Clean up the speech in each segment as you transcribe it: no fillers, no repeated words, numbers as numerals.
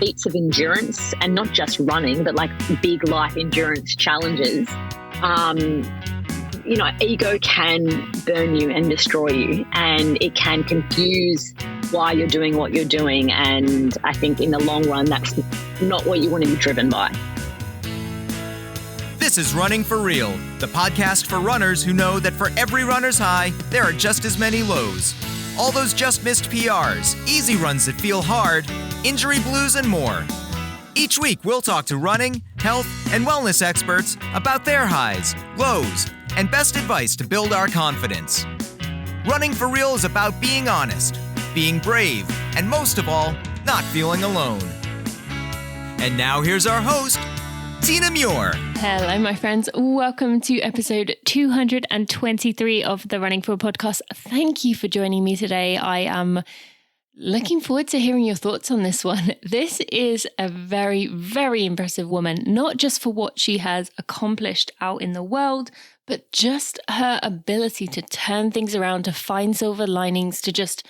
feats of endurance, and not just running, but like big life endurance challenges, ego can burn you and destroy you, and it can confuse why you're doing what you're doing. And I think in the long run, that's not what you want to be driven by. This is Running for Real, the podcast for runners who know that for every runner's high, there are just as many lows. All those just missed PRs, easy runs that feel hard, injury blues, and more. Each week, we'll talk to running, health, and wellness experts about their highs, lows, and best advice to build our confidence. Running for Real is about being honest, being brave, and most of all, not feeling alone. And now here's our host, Tina Muir. Hello, my friends. Welcome to episode 223 of the Running for podcast. Thank you for joining me today. I am looking forward to hearing your thoughts on this one. This is a very, very impressive woman, not just for what she has accomplished out in the world, but just her ability to turn things around, to find silver linings, to just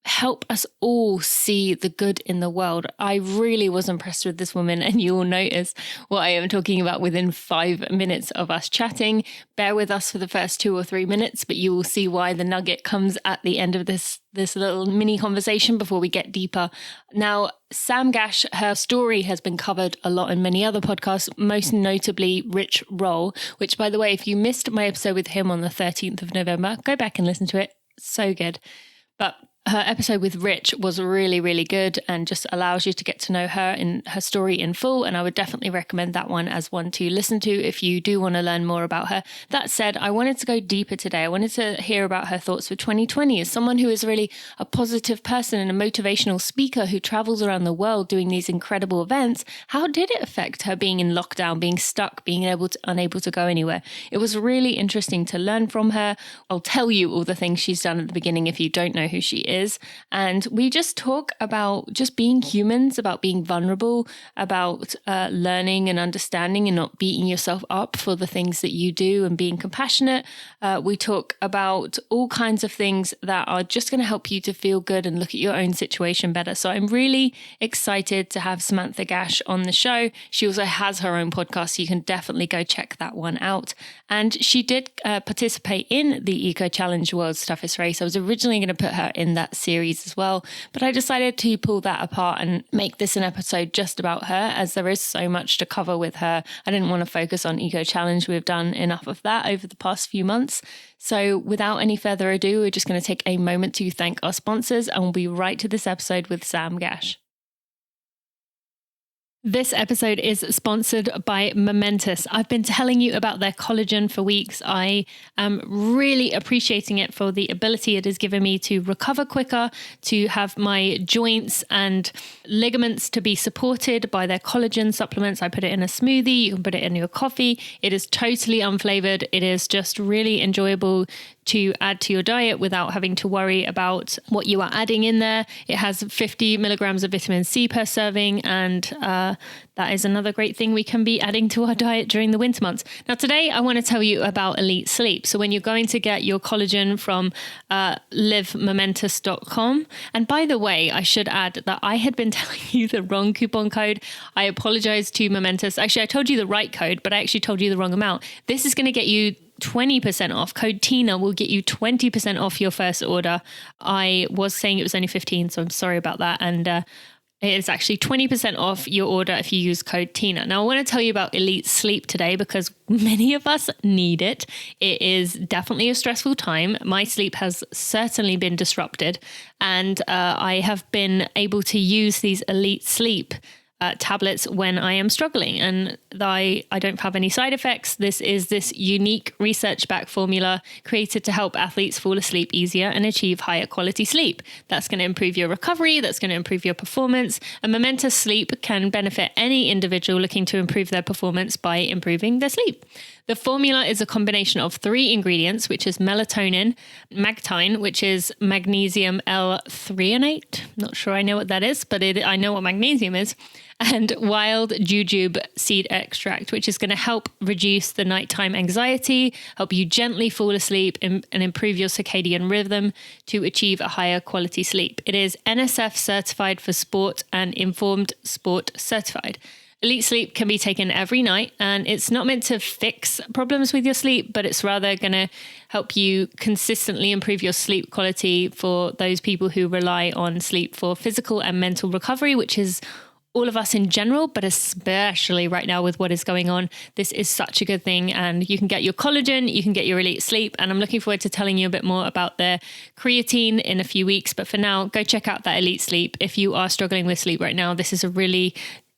help us all see the good in the world. I really was impressed with this woman, and you will notice what I am talking about within 5 minutes of us chatting. Bear with us for the first 2 or 3 minutes, but you will see why the nugget comes at the end of this little mini conversation before we get deeper. Now, Sam Gash, her story has been covered a lot in many other podcasts, most notably Rich Roll, which, by the way, if you missed my episode with him on the 13th of November, go back and listen to it. So good. But her episode with Rich was really, really good and just allows you to get to know her in her story in full. And I would definitely recommend that one as one to listen to if you do want to learn more about her. That said, I wanted to go deeper today. I wanted to hear about her thoughts for 2020 as someone who is really a positive person and a motivational speaker who travels around the world doing these incredible events. How did it affect her being in lockdown, being stuck, being unable to go anywhere? It was really interesting to learn from her. I'll tell you all the things she's done at the beginning if you don't know who she is. And we just talk about just being humans, about being vulnerable, about learning and understanding and not beating yourself up for the things that you do and being compassionate. We talk about all kinds of things that are just going to help you to feel good and look at your own situation better. So I'm really excited to have Samantha Gash on the show. She also has her own podcast, so you can definitely go check that one out. And she did participate in the Eco Challenge World's Toughest Race. I was originally going to put her in that series as well, but I decided to pull that apart and make this an episode just about her, as there is so much to cover with her. I didn't want to focus on Eco Challenge. We've done enough of that over the past few months. So without any further ado, we're just going to take a moment to thank our sponsors, and we'll be right to this episode with Sam Gash. This episode is sponsored by Momentous. I've been telling you about their collagen for weeks. I am really appreciating it for the ability it has given me to recover quicker, to have my joints and ligaments to be supported by their collagen supplements. I put it in a smoothie. You can put it in your coffee. It is totally unflavored. It is just really enjoyable to add to your diet without having to worry about what you are adding in there. It has 50 milligrams of vitamin C per serving, and that is another great thing we can be adding to our diet during the winter months. Now, today I want to tell you about Elite Sleep. So when you're going to get your collagen from livemomentous.com, and by the way, I should add that I had been telling you the wrong coupon code. I apologize to Momentous. Actually, I told you the right code, but I actually told you the wrong amount. This is going to get you 20% off. Code Tina will get you 20% off your first order. I was saying it was only 15, so I'm sorry about that. And it is actually 20% off your order if you use code Tina. Now, I want to tell you about Elite Sleep today because many of us need it. It is definitely a stressful time. My sleep has certainly been disrupted, and I have been able to use these Elite Sleep tablets when I am struggling, and I don't have any side effects. This is this unique research-backed formula created to help athletes fall asleep easier and achieve higher quality sleep. That's going to improve your recovery. That's going to improve your performance. And Momentous Sleep can benefit any individual looking to improve their performance by improving their sleep. The formula is a combination of 3 ingredients, which is melatonin, magtine, which is magnesium L-threonate. Not sure I know what that is, but I know what magnesium is. and wild jujube seed extract, which is going to help reduce the nighttime anxiety, help you gently fall asleep, and improve your circadian rhythm to achieve a higher quality sleep. It is NSF certified for sport and Informed Sport certified. Elite Sleep can be taken every night, and it's not meant to fix problems with your sleep, but it's rather going to help you consistently improve your sleep quality for those people who rely on sleep for physical and mental recovery, which is all of us in general, but especially right now with what is going on. This is such a good thing, and you can get your collagen, you can get your Elite Sleep, and I'm looking forward to telling you a bit more about the creatine in a few weeks. But for now, go check out that Elite Sleep. If you are struggling with sleep right now, this is a really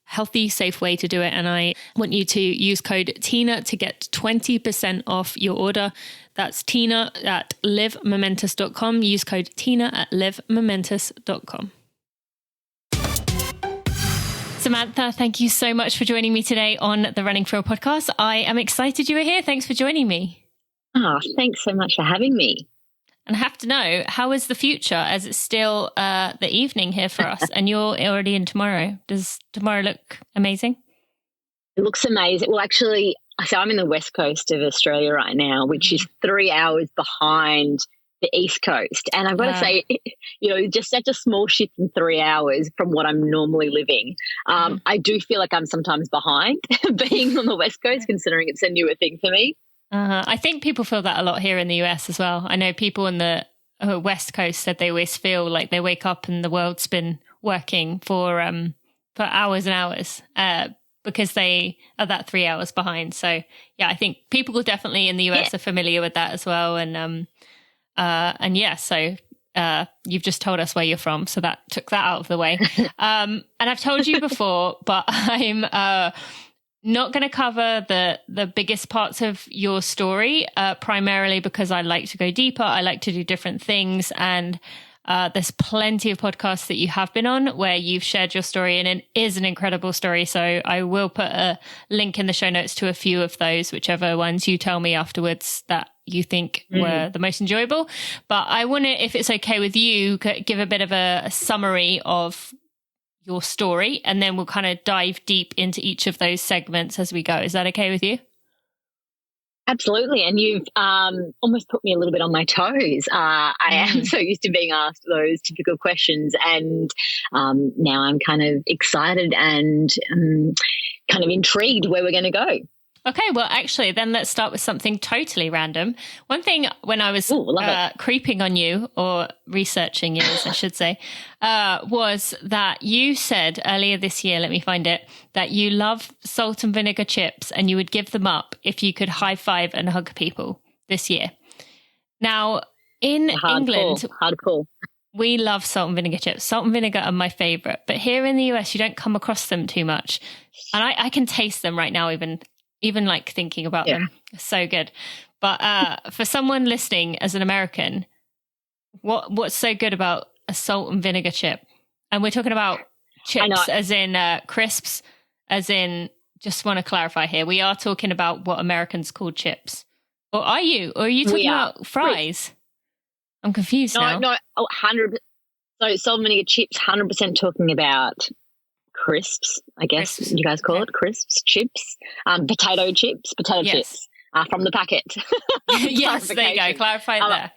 healthy, safe way to do it. And I want you to use code TINA to get 20% off your order. That's Tina at livemomentous.com. Use code TINA at livemomentous.com. Samantha, thank you so much for joining me today on the Running for a podcast. I am excited you were here. Thanks for joining me. Oh, thanks so much for having me. And I have to know, how is the future as it's still the evening here for us and you're already in tomorrow? Does tomorrow look amazing? It looks amazing. Well, actually, so I'm in the west coast of Australia right now, which is 3 hours behind the east coast. And I've got to say, just such a small shift in 3 hours from what I'm normally living. I do feel like I'm sometimes behind being on the west coast, considering it's a newer thing for me. I think people feel that a lot here in the US as well. I know people in the West Coast said they always feel like they wake up and the world's been working for hours and hours because they are that 3 hours behind. So yeah, I think people definitely in the US are familiar with that as well. And so you've just told us where you're from, so that took that out of the way. And I've told you before, but I'm not going to cover the biggest parts of your story, primarily because I like to go deeper. I like to do different things. And there's plenty of podcasts that you have been on where you've shared your story, and it is an incredible story. So I will put a link in the show notes to a few of those, whichever ones you tell me afterwards that you think were the most enjoyable. But I want to, if it's okay with you, give a bit of a summary of your story, and then we'll kind of dive deep into each of those segments as we go. Is that okay with you? Absolutely. And you've almost put me a little bit on my toes. I am so used to being asked those typical questions, and now I'm kind of excited and kind of intrigued where we're going to go. Okay, well, actually, then let's start with something totally random. One thing when I was creeping on you, or researching you, as I should say, was that you said earlier this year, let me find it, that you love salt and vinegar chips and you would give them up if you could high five and hug people this year. Now, in England, we love salt and vinegar chips. Salt and vinegar are my favorite, but here in the US, you don't come across them too much. And I can taste them right now, even like thinking about them. So good. But for someone listening as an American, what's so good about a salt and vinegar chip? And we're talking about chips as in crisps, as in, just want to clarify here, we are talking about what Americans call chips. Or are you talking about fries? I'm confused now. No, 100%. So salt and vinegar chips, 100% talking about crisps, I guess you guys call it, crisps, chips, potato chips from the packet. Yes, there you go. Clarify there.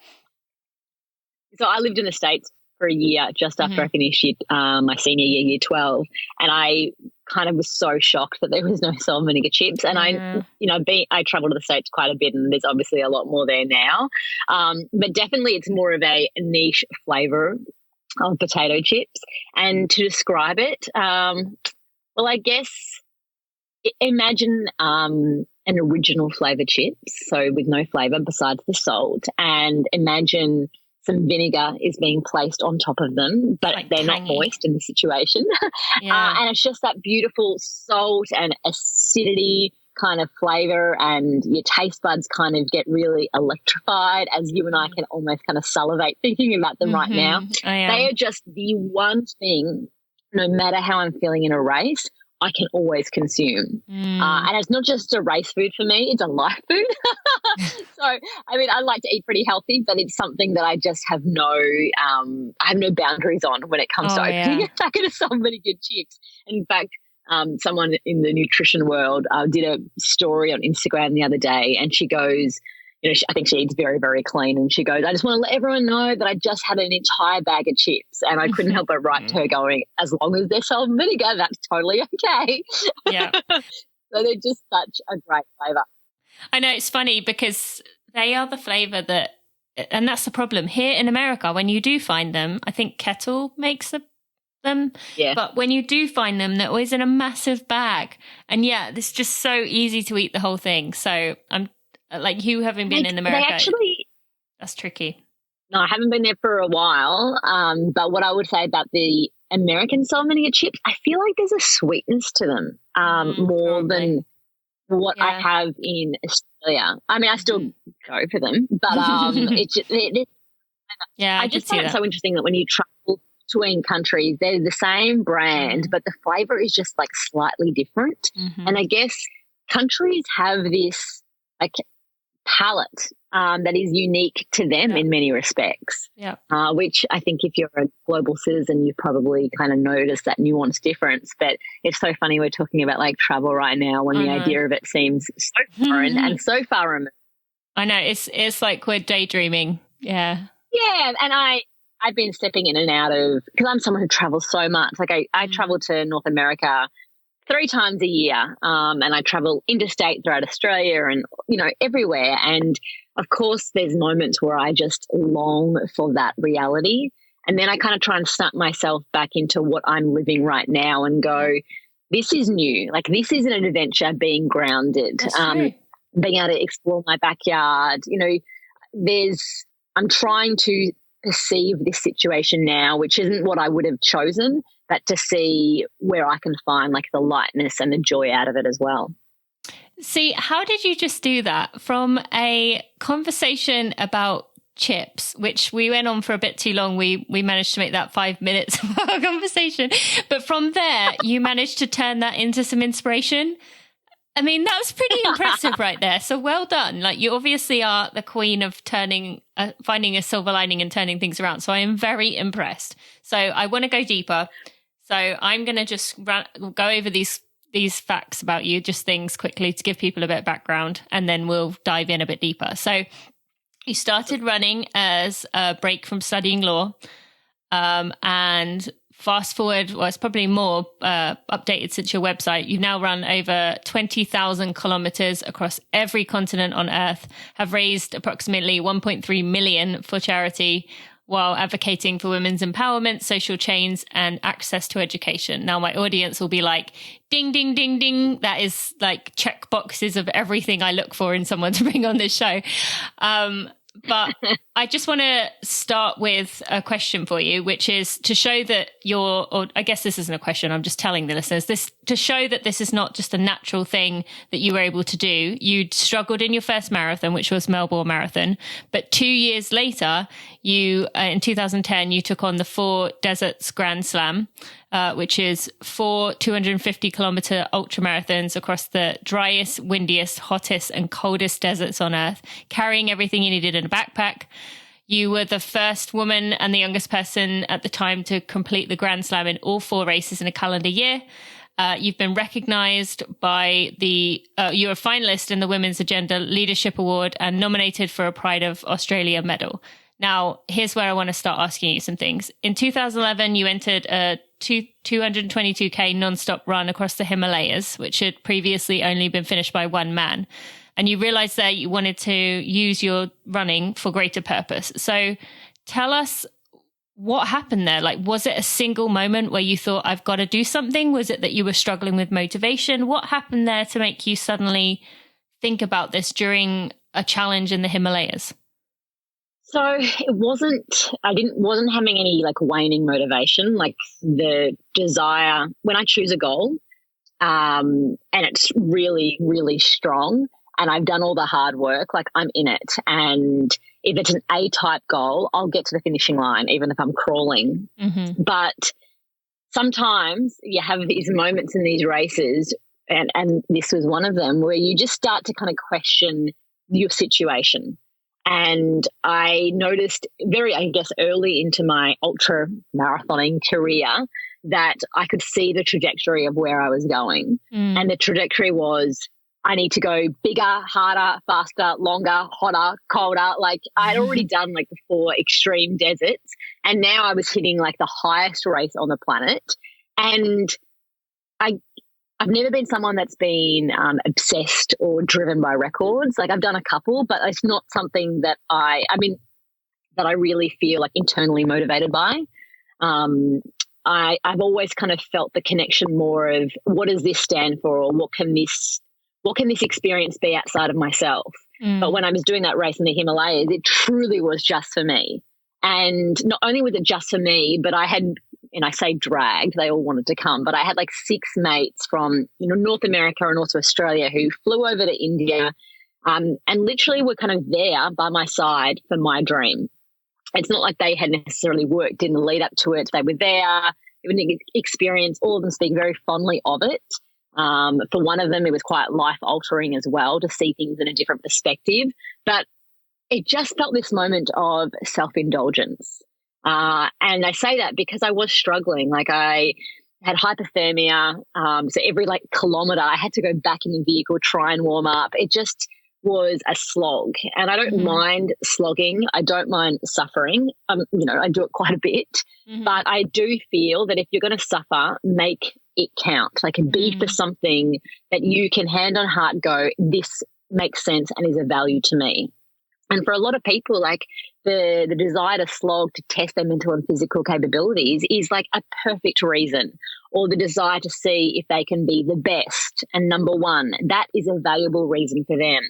So I lived in the States for a year just after I finished my senior year, year 12, and I kind of was so shocked that there was no salt and vinegar chips. And I traveled to the States quite a bit, and there's obviously a lot more there now. But definitely it's more of a niche flavor of potato chips. And to describe it, I guess imagine an original flavour chips, so with no flavour besides the salt, and imagine some vinegar is being placed on top of them, but like they're tangy. Not moist in the situation. And it's just that beautiful salt and acidity kind of flavour, and your taste buds kind of get really electrified, as you and I can almost kind of salivate thinking about them right now. They are just the one thing, no matter how I'm feeling in a race, I can always consume. And it's not just a race food for me, it's a life food. So, I mean, I like to eat pretty healthy, but it's something that I just have I have no boundaries on when it comes to opening a packet of salt and vinegar chips. In fact, someone in the nutrition world did a story on Instagram the other day, and she goes, I think she eats very, very clean, and she goes, I just want to let everyone know that I just had an entire bag of chips, and I couldn't help but write to her going, as long as they're salt and vinegar, that's totally okay. Yeah. So they're just such a great flavour. I know, it's funny because they are the flavour that, and that's the problem. Here in America, when you do find them, I think Kettle makes them. Yeah. But when you do find them, they're always in a massive bag. And yeah, it's just so easy to eat the whole thing. So I'm like, you having been in America, that's tricky. No, I haven't been there for a while. But what I would say about the American salt and vinegar chips, I feel like there's a sweetness to them more than what I have in Australia. I mean, I still go for them, but it's just, I just find it so interesting that when you travel between countries, they're the same brand, but the flavour is just like slightly different. And I guess countries have this like palate that is unique to them in many respects, which I think if you're a global citizen, you probably kind of notice that nuanced difference. But it's so funny we're talking about like travel right now when the idea of it seems so foreign and so far removed. I know, it's like we're daydreaming. Yeah, and I've been stepping in and out of, because I'm someone who travels so much. Like I travel to North America 3 times a year, and I travel interstate throughout Australia and, everywhere. And of course, there's moments where I just long for that reality. And then I kind of try and snap myself back into what I'm living right now and go, this is new. Like, this is an adventure being grounded, being able to explore my backyard. I'm trying to perceive this situation now, which isn't what I would have chosen, but to see where I can find like the lightness and the joy out of it as well. See, how did you just do that from a conversation about chips, which we went on for a bit too long? We managed to make that 5 minutes of our conversation. But from there, you managed to turn that into some inspiration. I mean, that's pretty impressive right there. So well done. Like, you obviously are the queen of finding a silver lining and turning things around. So I am very impressed. So I want to go deeper. So I'm going to just go over these facts about you, just things quickly to give people a bit of background, and then we'll dive in a bit deeper. So you started running as a break from studying law, and fast forward, well, it's probably more updated since your website. You've now run over 20,000 kilometers across every continent on Earth, have raised approximately 1.3 million for charity, while advocating for women's empowerment, social change, and access to education. Now, my audience will be like, ding, ding, ding, ding. That is like check boxes of everything I look for in someone to bring on this show. But I just want to start with a question for you, which is to show that or I guess this isn't a question, I'm just telling the listeners this, to show that this is not just a natural thing that you were able to do. You struggled in your first marathon, which was Melbourne Marathon, but 2 years later, in 2010, you took on the 4 Deserts Grand Slam, which is 4 250-kilometer ultramarathons across the driest, windiest, hottest, and coldest deserts on Earth, carrying everything you needed in a backpack. You were the first woman and the youngest person at the time to complete the Grand Slam in all 4 races in a calendar year. You've been recognized by you're a finalist in the Women's Agenda Leadership Award and nominated for a Pride of Australia medal. Now, here's where I want to start asking you some things. In 2011, you entered a 222K non-stop run across the Himalayas, which had previously only been finished by one man. And you realized that you wanted to use your running for greater purpose. So tell us what happened there. Like, was it a single moment where you thought, I've got to do something? Was it that you were struggling with motivation? What happened there to make you suddenly think about this during a challenge in the Himalayas? So it wasn't having any like waning motivation, like the desire when I choose a goal, and it's really, really strong and I've done all the hard work, like I'm in it. And if it's an A-type goal, I'll get to the finishing line, even if I'm crawling. Mm-hmm. But sometimes you have these moments in these races, and this was one of them, where you just start to kind of question your situation. And I noticed very, I guess, early into my ultra marathoning career that I could see the trajectory of where I was going. And the trajectory was, I need to go bigger, harder, faster, longer, hotter, colder. Like I'd already done like the 4 extreme deserts, and now I was hitting like the highest race on the planet. And I've never been someone that's been obsessed or driven by records. Like I've done a couple, but it's not something that that I really feel like internally motivated by. I've always kind of felt the connection more of what does this stand for, or what can this experience be outside of myself? But when I was doing that race in the Himalayas, it truly was just for me. And not only was it just for me, but I had, and I say dragged, they all wanted to come, but I had like 6 mates from, North America and also Australia who flew over to India and literally were kind of there by my side for my dream. It's not like they had necessarily worked in the lead up to it. They were there, it was an experience. All of them speak very fondly of it. For one of them, it was quite life-altering as well to see things in a different perspective. But it just felt this moment of self-indulgence. And I say that because I was struggling. Like I had hypothermia. So every kilometre I had to go back in the vehicle, try and warm up. It just was a slog. And I don't mind slogging. I don't mind suffering. I do it quite a bit. But I do feel that if you're going to suffer, make it count. Like be for something that you can hand on heart go, this makes sense and is of value to me. And for a lot of people, like the desire to slog to test their mental and physical capabilities is like a perfect reason, or the desire to see if they can be the best and number one. That is a valuable reason for them.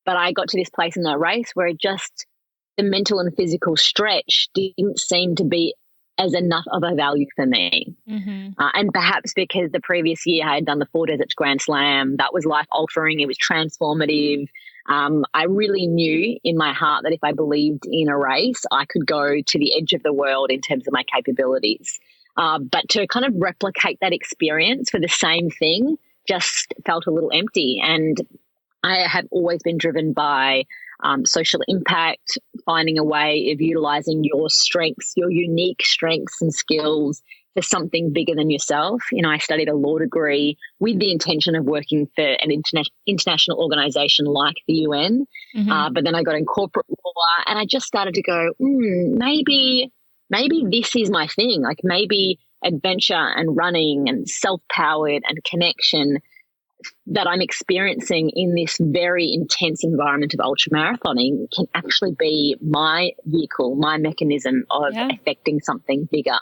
But I got to this place in that race where the mental and physical stretch didn't seem to be as enough of a value for me. And perhaps because the previous year I had done the 4 Deserts Grand Slam, that was life-altering, it was transformative. I really knew in my heart that if I believed in a race, I could go to the edge of the world in terms of my capabilities. But to kind of replicate that experience for the same thing just felt a little empty. And I have always been driven by social impact, finding a way of utilizing your strengths, your unique strengths and skills for something bigger than yourself. I studied a law degree with the intention of working for an international organization like the UN, but then I got in corporate law and I just started to go, maybe this is my thing. Like maybe adventure and running and self-powered and connection that I'm experiencing in this very intense environment of ultramarathoning can actually be my vehicle, my mechanism of affecting something bigger.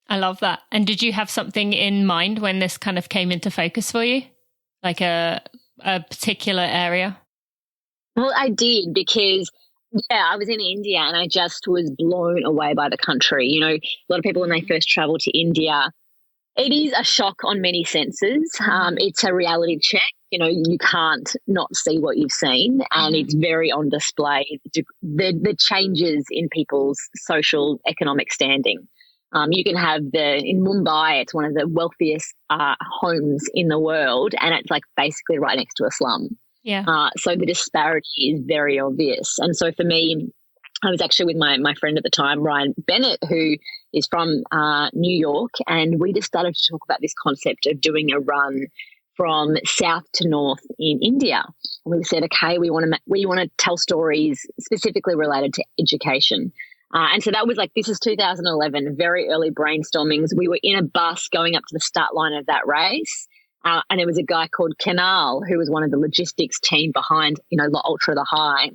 I love that. And did you have something in mind when this kind of came into focus for you? Like a particular area? Well, I did because, I was in India and I just was blown away by the country. A lot of people when they first travel to India, it is a shock on many senses. It's a reality check. You can't not see what you've seen, and it's very on display, the changes in people's social economic standing. You can have in Mumbai, it's one of the wealthiest homes in the world, and it's like basically right next to a slum. So the disparity is very obvious. And so for me, I was actually with my friend at the time, Ryan Bennett, who is from New York, and we just started to talk about this concept of doing a run from south to north in India. And we said, okay, we want to tell stories specifically related to education. And so that was this is 2011, very early brainstormings. We were in a bus going up to the start line of that race. And there was a guy called Kenal, who was one of the logistics team behind, the Ultra the High.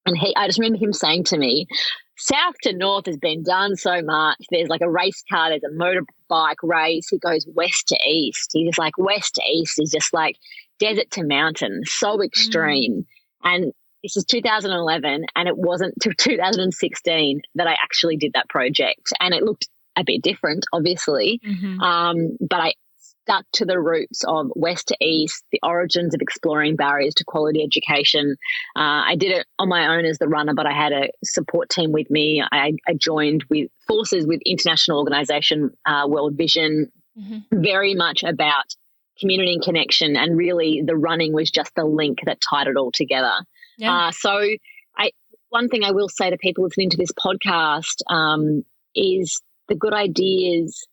And I just remember him saying to me, south to north has been done so much. There's like a race car, there's a motorbike race. He goes west to east. He's just like west to east is just like desert to mountain, so extreme. And this is 2011, and it wasn't till 2016 that I actually did that project. And it looked a bit different, obviously, but I stuck to the roots of west to east, the origins of exploring barriers to quality education. I did it on my own as the runner, but I had a support team with me. I joined with forces with international organisation World Vision, very much about community and connection, and really the running was just the link that tied it all together. So I one thing I will say to people listening to this podcast is the good ideas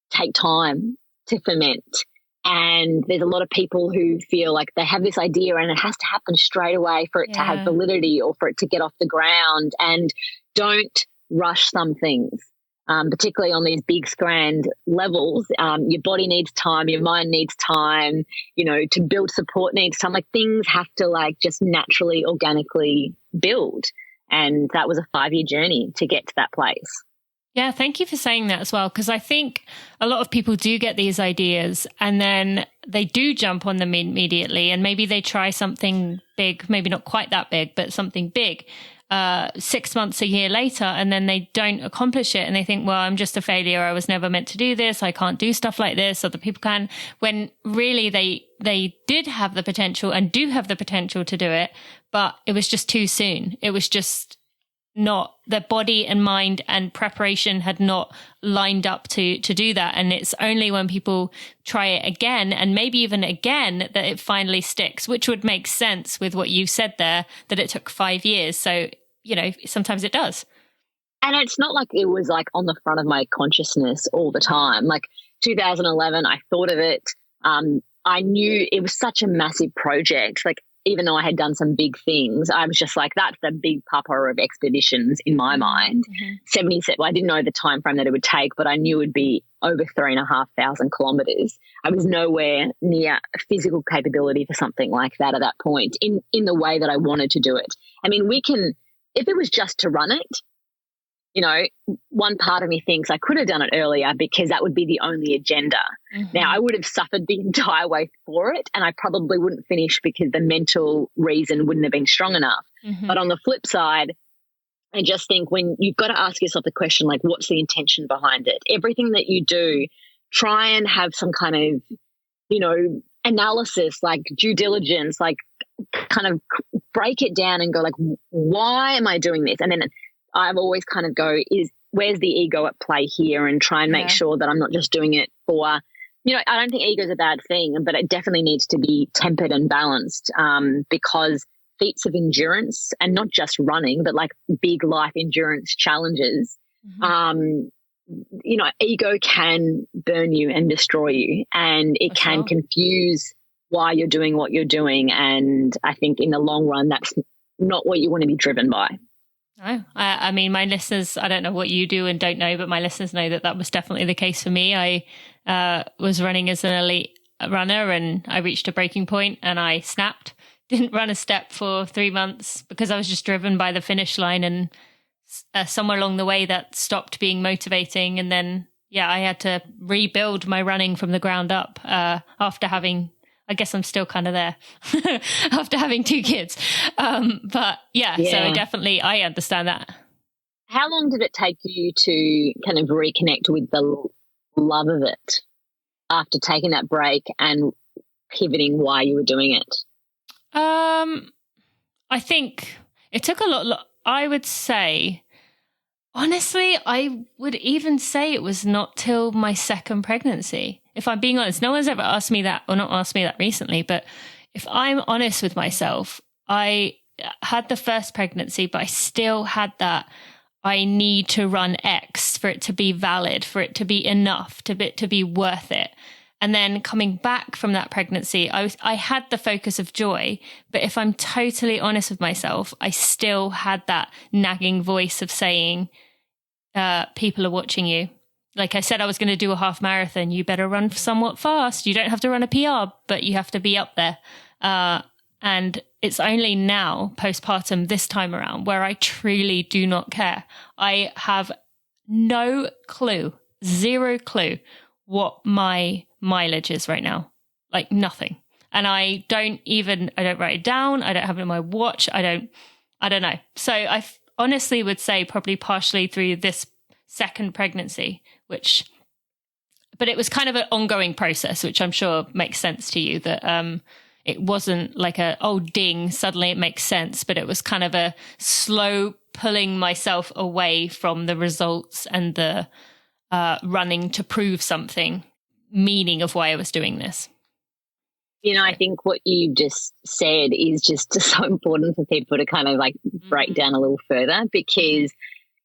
take time to ferment. And there's a lot of people who feel like they have this idea and it has to happen straight away for it to have validity or for it to get off the ground. And don't rush some things, particularly on these big, grand levels. Your body needs time, your mind needs time, to build support needs time. Like, things have to just naturally, organically build. And that was a 5-year journey to get to that place. Yeah, thank you for saying that as well, because I think a lot of people do get these ideas and then they do jump on them immediately, and maybe they try something big, maybe not quite that big, but something big 6 months, a year later, and then they don't accomplish it and they think, well, I'm just a failure. I was never meant to do this. I can't do stuff like this. Other people can, when really they did have the potential and do have the potential to do it, but it was just too soon. It was just not, their body and mind and preparation had not lined up to do that. And it's only when people try it again, and maybe even again, that it finally sticks, which would make sense with what you said there, that it took 5 years. So, sometimes it does. And it's not like it was on the front of my consciousness all the time. 2011, I thought of it. I knew it was such a massive project. Even though I had done some big things, I was just that's the big papa of expeditions in my mind. 77. Well, I didn't know the time frame that it would take, but I knew it would be over 3,500 kilometres. I was nowhere near physical capability for something like that at that point in the way that I wanted to do it. I mean, if it was just to run it, one part of me thinks I could have done it earlier because that would be the only agenda. Now, I would have suffered the entire way for it, and I probably wouldn't finish because the mental reason wouldn't have been strong enough. But on the flip side, I just think when you've got to ask yourself the question, what's the intention behind it? Everything that you do, try and have some kind of, analysis, due diligence, kind of break it down and go, why am I doing this? And then I've always kind of where's the ego at play here, and try and make sure that I'm not just doing it for, I don't think ego is a bad thing, but it definitely needs to be tempered and balanced, because feats of endurance, and not just running, but big life endurance challenges, ego can burn you and destroy you, and it can confuse why you're doing what you're doing. And I think in the long run, that's not what you want to be driven by. No, I mean, my listeners, I don't know what you do and don't know, but my listeners know that was definitely the case for me. I was running as an elite runner, and I reached a breaking point and I snapped. Didn't run a step for 3 months because I was just driven by the finish line, and somewhere along the way that stopped being motivating. And then, I had to rebuild my running from the ground up after having, I guess I'm still kind of there after having 2 kids. But so definitely I understand that. How long did it take you to kind of reconnect with the love of it after taking that break and pivoting why you were doing it? I think it took a lot. I would say, honestly, I would even say it was not till my second pregnancy. If I'm being honest, no one's ever asked me that, or not asked me that recently, but if I'm honest with myself, I had the first pregnancy, but I still had that I need to run X for it to be valid, for it to be enough, to be worth it. And then coming back from that pregnancy, I had the focus of joy, but if I'm totally honest with myself, I still had that nagging voice of saying, people are watching you. Like I said, I was going to do a half marathon. You better run somewhat fast. You don't have to run a PR, but you have to be up there. And it's only now, postpartum, this time around, where I truly do not care. I have no clue, 0 clue what my mileage is right now. Like nothing. And I don't write it down. I don't have it in my watch. I don't know. So I honestly would say probably partially through this second pregnancy, but it was kind of an ongoing process, which I'm sure makes sense to you, that it wasn't like ding, suddenly it makes sense, but it was kind of a slow pulling myself away from the results and the running to prove something, meaning of why I was doing this. I think what you just said is just so important for people to kind of like break down a little further, because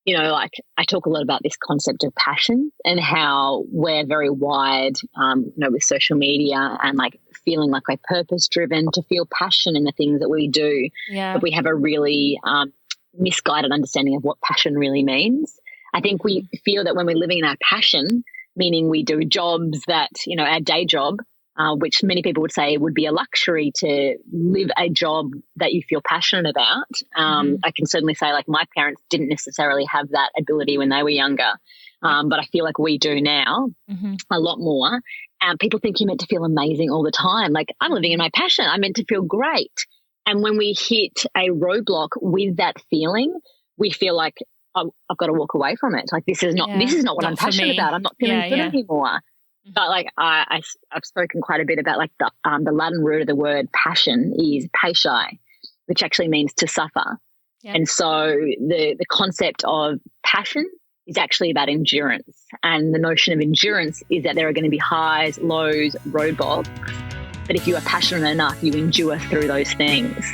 like I talk a lot about this concept of passion and how we're very wired, with social media and like feeling like we're purpose driven to feel passion in the things that we do. Yeah. But we have a really misguided understanding of what passion really means. I think we feel that when we're living in our passion, meaning we do jobs that, our day job, which many people would say would be a luxury to live a job that you feel passionate about. I can certainly say like my parents didn't necessarily have that ability when they were younger, but I feel like we do now a lot more. People think you're meant to feel amazing all the time. Like, I'm living in my passion. I'm meant to feel great. And when we hit a roadblock with that feeling, we feel like, I've got to walk away from it. Like, this is not what I'm passionate about. I'm not feeling good anymore. But like I've spoken quite a bit about like the Latin root of the word passion is patiae, which actually means to suffer. Yeah. And so the concept of passion is actually about endurance. And the notion of endurance is that there are going to be highs, lows, roadblocks. But if you are passionate enough, you endure through those things.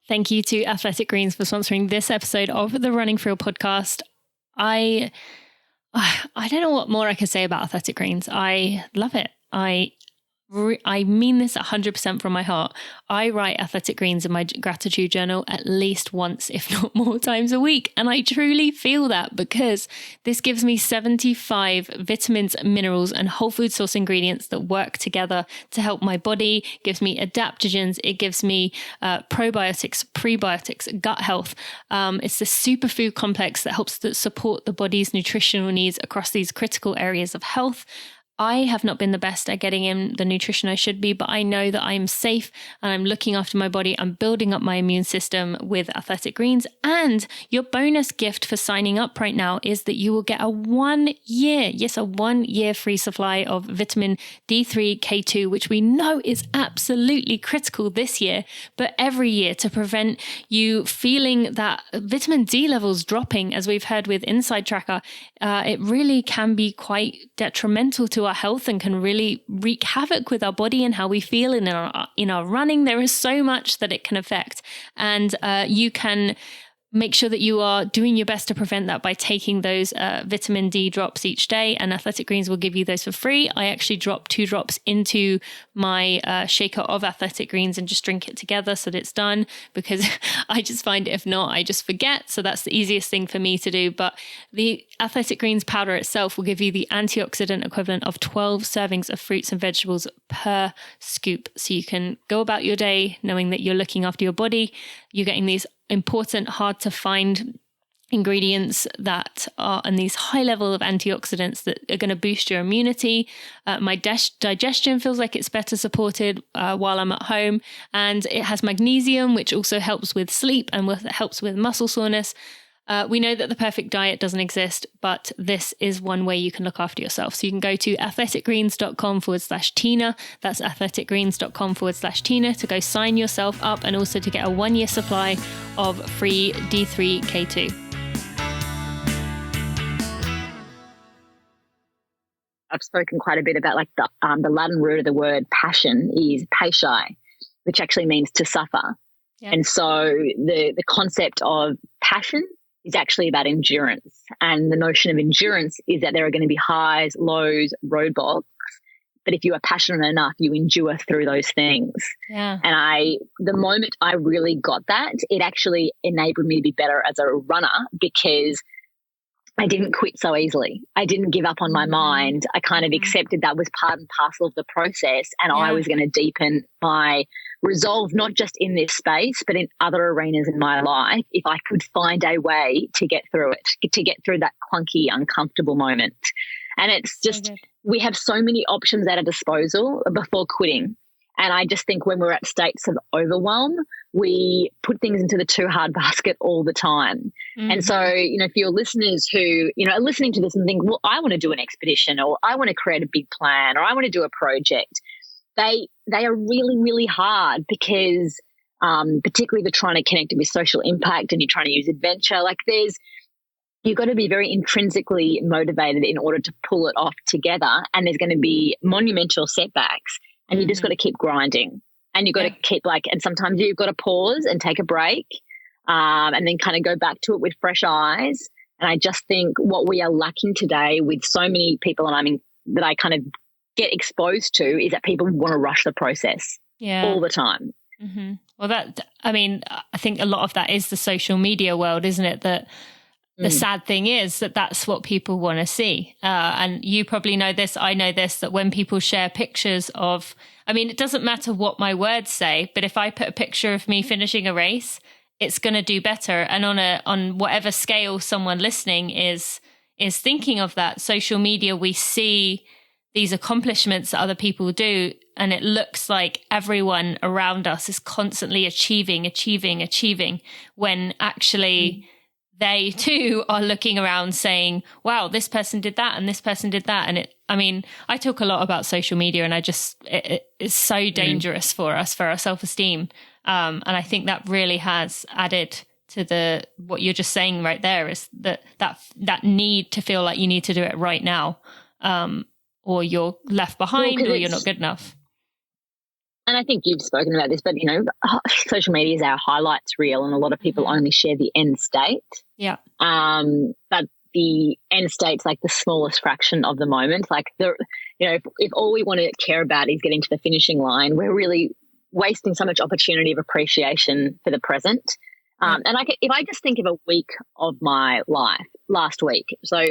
Thank you to Athletic Greens for sponsoring this episode of the Running For Real podcast. I don't know what more I could say about Athletic Greens. I love it. I mean this 100% from my heart. I write Athletic Greens in my gratitude journal at least once, if not more times a week. And I truly feel that, because this gives me 75 vitamins, minerals, and whole food source ingredients that work together to help my body. It gives me adaptogens. It gives me probiotics, prebiotics, gut health. It's the superfood complex that helps to support the body's nutritional needs across these critical areas of health. I have not been the best at getting in the nutrition I should be, but I know that I am safe and I'm looking after my body. I'm building up my immune system with Athletic Greens. And your bonus gift for signing up right now is that you will get a 1 year free supply of vitamin D3, K2, which we know is absolutely critical this year, but every year, to prevent you feeling that vitamin D levels dropping, as we've heard with Inside Tracker. It really can be quite detrimental to our health and can really wreak havoc with our body and how we feel in our running. There is so much that it can affect, and you can make sure that you are doing your best to prevent that by taking those vitamin D drops each day, and Athletic Greens will give you those for free. I actually drop 2 drops into my shaker of Athletic Greens and just drink it together so that it's done, because I just find if not, I just forget. So that's the easiest thing for me to do. But the Athletic Greens powder itself will give you the antioxidant equivalent of 12 servings of fruits and vegetables per scoop. So you can go about your day knowing that you're looking after your body. You're getting these important, hard to find ingredients that are and these high level of antioxidants that are going to boost your immunity. My digestion feels like it's better supported while I'm at home, and it has magnesium, which also helps with sleep and helps with muscle soreness. We know that the perfect diet doesn't exist, but this is one way you can look after yourself. So you can go to athleticgreens.com/Tina. That's athleticgreens.com/Tina to go sign yourself up, and also to get a 1 year supply of free D3 K2. I've spoken quite a bit about like the Latin root of the word passion is patiae, which actually means to suffer. Yep. And so the concept of passion is actually about endurance. And the notion of endurance is that there are going to be highs, lows, roadblocks. But if you are passionate enough, you endure through those things. Yeah. And the moment I really got that, it actually enabled me to be better as a runner, because I didn't quit so easily. I didn't give up on my mind. I kind of accepted that was part and parcel of the process, and I was going to deepen my resolve, not just in this space, but in other arenas in my life, if I could find a way to get through it, to get through that clunky, uncomfortable moment. And it's just, we have so many options at our disposal before quitting. And I just think when we're at states of overwhelm, we put things into the too hard basket all the time. And so, for your listeners who, are listening to this and think, well, I want to do an expedition, or I want to create a big plan, or I want to do a project. They are really, really hard, because particularly if you're trying to connect it with social impact and you're trying to use adventure, like you've got to be very intrinsically motivated in order to pull it off together. And there's going to be monumental setbacks, and you just got to keep grinding, and you've got to keep and sometimes you've got to pause and take a break, and then kind of go back to it with fresh eyes. And I just think what we are lacking today with so many people, and that I kind of get exposed to, is that people want to rush the process all the time. Mm-hmm. Well, I think a lot of that is the social media world, isn't it? That the sad thing is that that's what people want to see. And you probably know this, I know this, that when people share pictures of, it doesn't matter what my words say, but if I put a picture of me finishing a race, it's going to do better. And on whatever scale someone listening is thinking of that, social media, we see these accomplishments that other people do, and it looks like everyone around us is constantly achieving, when actually they too are looking around saying, wow, this person did that and this person did that. And I talk a lot about social media, and it's so dangerous for us, for our self-esteem. And I think that really has added to what you're just saying right there, is that need to feel like you need to do it right now, or you're left behind, or you're not good enough. And I think you've spoken about this, but, social media is our highlights reel, and a lot of people only share the end state. Yeah. But the end state's like the smallest fraction of the moment. Like, if all we want to care about is getting to the finishing line, we're really wasting so much opportunity of appreciation for the present. And if I just think of a week of my life last week, so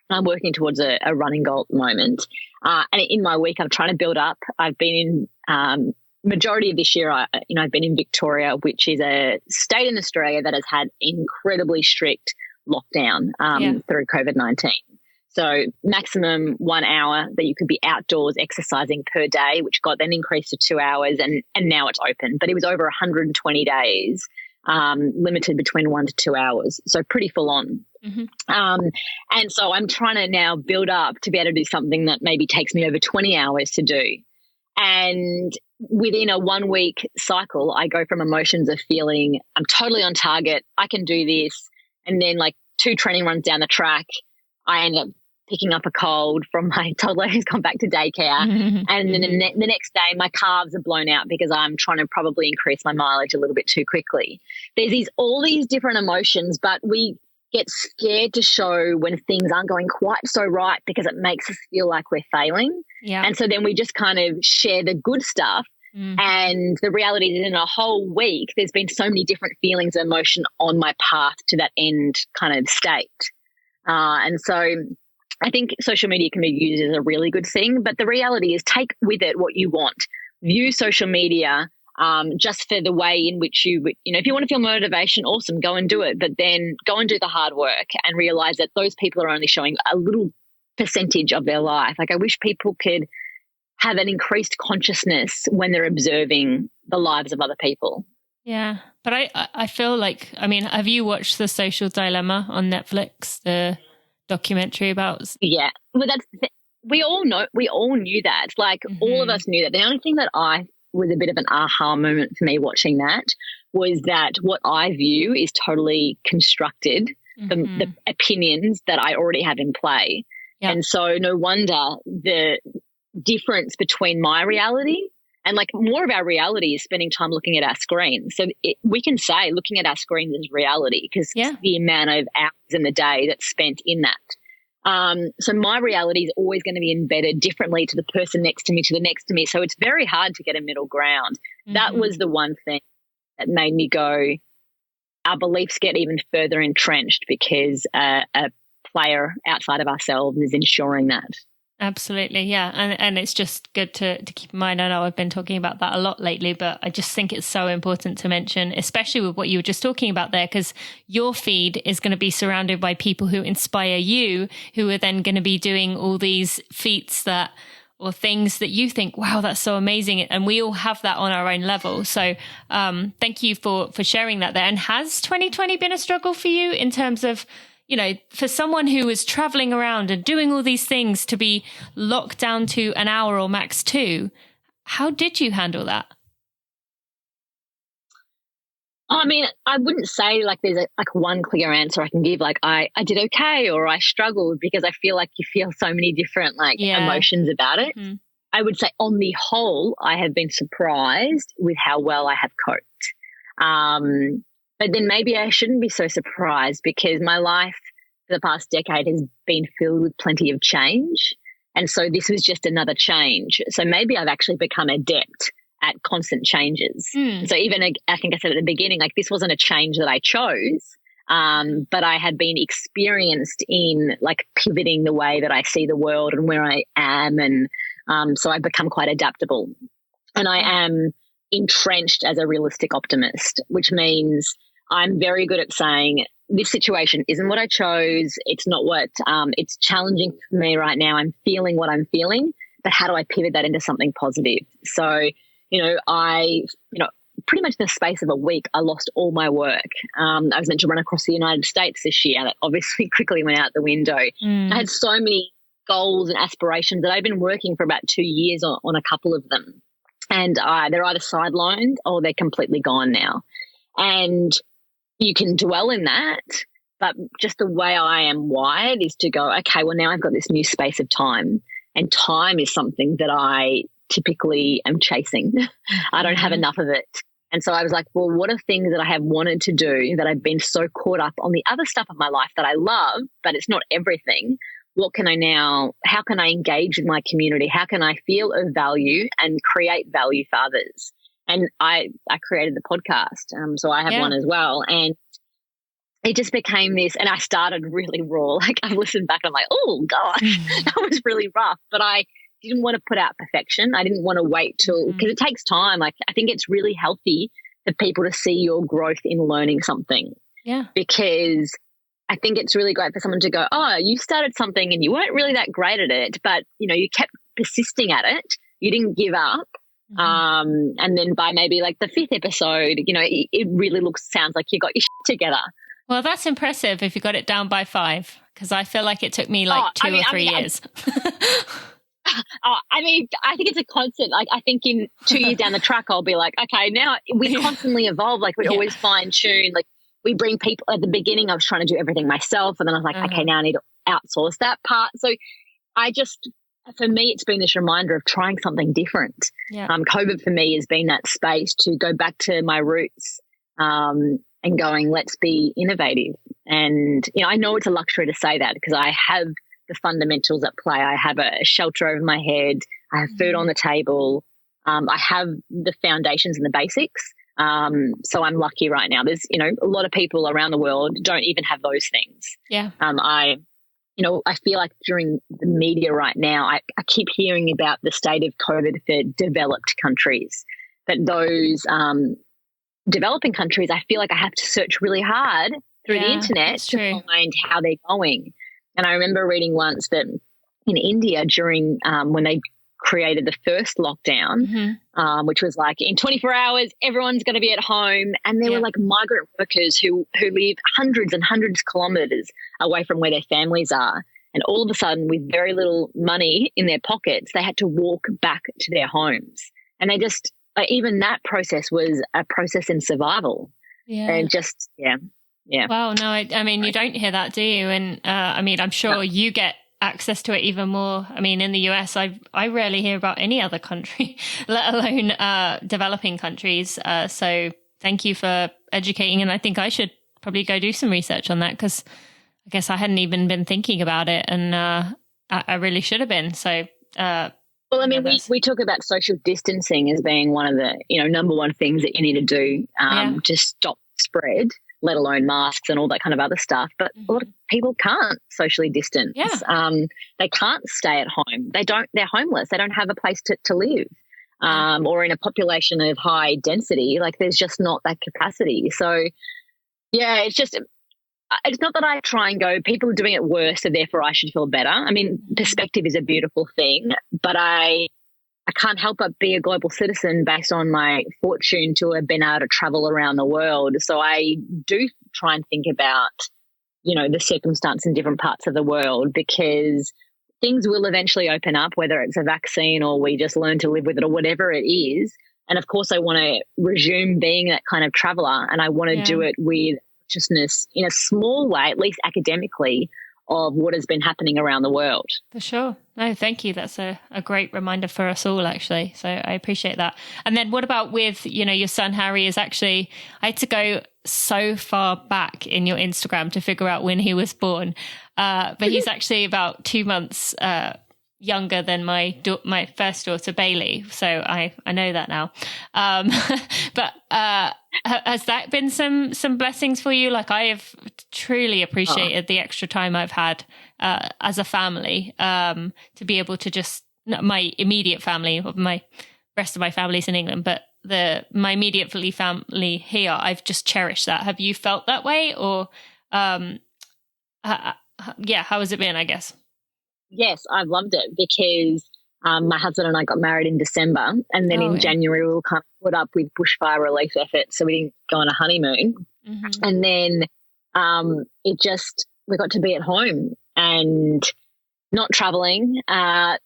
I'm working towards a running goal at the moment. And in my week, I'm trying to build up. I've been in majority of this year, I've been in Victoria, which is a state in Australia that has had incredibly strict lockdown through COVID-19. So maximum 1 hour that you could be outdoors exercising per day, which got then increased to 2 hours, and now it's open. But it was over 120 days, limited between 1 to 2 hours. So pretty full on. Mm-hmm. And so I'm trying to now build up to be able to do something that maybe takes me over 20 hours to do. And within a 1 week cycle, I go from emotions of feeling I'm totally on target, I can do this. And then 2 training runs down the track, I end up picking up a cold from my toddler who's gone back to daycare. Mm-hmm. And then the next day, my calves are blown out because I'm trying to probably increase my mileage a little bit too quickly. There's all these different emotions, but we get scared to show when things aren't going quite so right because it makes us feel like we're failing. Yeah. And so then we just kind of share the good stuff. Mm-hmm. And the reality is, in a whole week, there's been so many different feelings and emotion on my path to that end kind of state. And so I think social media can be used as a really good thing, but the reality is take with it what you want. View social media just for the way in which if you want to feel motivation, awesome, go and do it. But then go and do the hard work and realize that those people are only showing a little percentage of their life. I wish people could have an increased consciousness when they're observing the lives of other people. Yeah. But I feel like, have you watched The Social Dilemma on Netflix, the documentary about? Yeah. Well, we all knew that. Mm-hmm. All of us knew that. The only thing that was a bit of an aha moment for me watching that was that what I view is totally constructed, mm-hmm. the opinions that I already have in play. Yep. And so no wonder the difference between my reality and more of our reality is spending time looking at our screens. So we can say looking at our screens is reality because the amount of hours in the day that's spent in that. So my reality is always going to be embedded differently to the person next to me, to the next to me. So it's very hard to get a middle ground. Mm-hmm. That was the one thing that made me go, our beliefs get even further entrenched because a player outside of ourselves is ensuring that. Absolutely, yeah. And it's just good to keep in mind. I know I've been talking about that a lot lately, but I just think it's so important to mention, especially with what you were just talking about there, because your feed is going to be surrounded by people who inspire you, who are then going to be doing all these feats or things that you think, wow, that's so amazing. And we all have that on our own level. So thank you for sharing that there. And has 2020 been a struggle for you in terms of, for someone who was traveling around and doing all these things to be locked down to an hour or max 2, how did you handle that? I mean, I wouldn't say like there's like one clear answer I can give. Like I did okay or I struggled, because I feel like you feel so many different emotions about it. Mm-hmm. I would say on the whole, I have been surprised with how well I have coped. But then maybe I shouldn't be so surprised, because my life for the past decade has been filled with plenty of change. And so this was just another change. So maybe I've actually become adept at constant changes. So even, I think I said at the beginning, like this wasn't a change that I chose, but I had been experienced in like pivoting the way that I see the world and where I am. And so I've become quite adaptable. And I am entrenched as a realistic optimist, which means I'm very good at saying this situation isn't what I chose. It's not what, it's challenging for me right now. I'm feeling what I'm feeling, but how do I pivot that into something positive? So, pretty much in the space of a week, I lost all my work. I was meant to run across the United States this year. That obviously quickly went out the window. I had so many goals and aspirations that I've been working for about 2 years on a couple of them. And they're either sidelined or they're completely gone now. And you can dwell in that, but just the way I am wired is to go, okay, well, now I've got this new space of time, and time is something that I typically am chasing. I don't have enough of it. And so I was like, well, what are things that I have wanted to do that I've been so caught up on the other stuff of my life that I love, but it's not everything? What can I now, how can I engage with my community? How can I feel of value and create value for others? And I created the podcast. So I have one as well. And it just became this, and I started really raw. Like I listened back and I'm like, oh gosh, that was really rough. But I didn't want to put out perfection. I didn't want to wait till, because it takes time. Like I think it's really healthy for people to see your growth in learning something. Yeah. Because I think it's really great for someone to go, oh, you started something and you weren't really that great at it, but you kept persisting at it. You didn't give up. And then by maybe like the 5th episode, it really sounds like you got your shit together. Well, that's impressive if you got it down by 5, because I feel like it took me like 2 or 3 years. I think it's a constant. Like, I think in 2 years down the track, I'll be like, okay, now we constantly evolve. Like, we always fine tune. Like, we bring people. At the beginning, I was trying to do everything myself, and then I was like, okay, now I need to outsource that part. So, for me, it's been this reminder of trying something different. Yeah. COVID for me has been that space to go back to my roots, and going, let's be innovative. And I know it's a luxury to say that, because I have the fundamentals at play. I have a shelter over my head. I have food on the table. I have the foundations and the basics. So I'm lucky right now. There's, a lot of people around the world don't even have those things. Yeah. I feel like during the media right now, I keep hearing about the state of COVID for developed countries, but those developing countries, I feel like I have to search really hard through the internet to find how they're going. And I remember reading once that in India during when they created the first lockdown, which was like in 24 hours, everyone's going to be at home. And there were like migrant workers who live hundreds and hundreds of kilometres away from where their families are. And all of a sudden, with very little money in their pockets, they had to walk back to their homes. And they just, even that process was a process in survival. Yeah. And just, yeah. Wow. No, I mean, you don't hear that, do you? And I'm sure you get access to it even more. I mean, in the US, I rarely hear about any other country, let alone developing countries. So thank you for educating. And I think I should probably go do some research on that, because I guess I hadn't even been thinking about it, and I really should have been. So, well, I mean, we talk about social distancing as being one of the, number one things that you need to do to stop spread, let alone masks and all that kind of other stuff. But a lot of people can't socially distance. Yeah. They can't stay at home. They're homeless. They don't have a place to live. Or in a population of high density, like there's just not that capacity. So, yeah, it's not that I try and go, people are doing it worse, so therefore I should feel better. I mean, perspective is a beautiful thing, but I can't help but be a global citizen based on my fortune to have been able to travel around the world. So I do try and think about, the circumstance in different parts of the world, because things will eventually open up, whether it's a vaccine or we just learn to live with it or whatever it is. And of course, I want to resume being that kind of traveler, and I want to do it with consciousness in a small way, at least academically, of what has been happening around the world. For sure. No, thank you. That's a great reminder for us all, actually. So I appreciate that. And then what about with, your son Harry is actually, I had to go so far back in your Instagram to figure out when he was born. But he's actually about 2 months younger than my first daughter, Bailey. So I know that now. But has that been some blessings for you? Like, I have truly appreciated the extra time I've had as a family to be able to just, my immediate family, my rest of my family's in England, but my immediate family here, I've just cherished that. Have you felt that way, or how has it been, I guess? Yes, I've loved it because my husband and I got married in December, and then in January we were kind of put up with bushfire relief efforts, so we didn't go on a honeymoon. Mm-hmm. And then we got to be at home and not traveling. So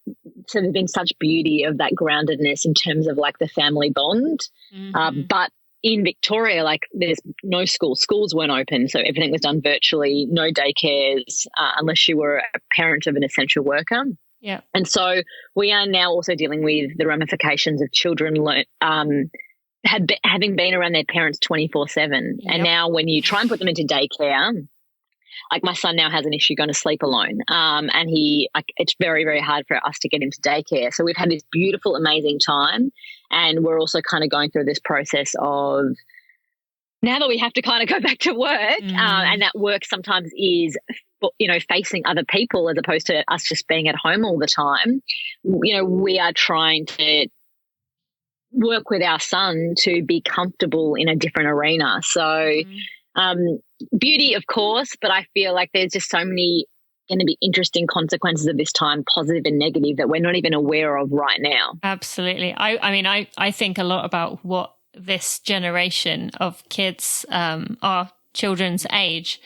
there's been such beauty of that groundedness in terms of like the family bond. Mm-hmm. But in Victoria, like, there's no school. Schools weren't open, so everything was done virtually, no daycares unless you were a parent of an essential worker. Yeah. And so we are now also dealing with the ramifications of children having been around their parents 24/7. Yep. And now when you try and put them into daycare, like, my son now has an issue going to sleep alone. And it's very, very hard for us to get him to daycare. So we've had this beautiful, amazing time. And we're also kind of going through this process of, now that we have to kind of go back to work, and that work sometimes is, facing other people as opposed to us just being at home all the time. We are trying to work with our son to be comfortable in a different arena. So beauty, of course, but I feel like there's just so many going to be interesting consequences of this time, positive and negative, that we're not even aware of right now. Absolutely. I think a lot about what this generation of kids, our children's age,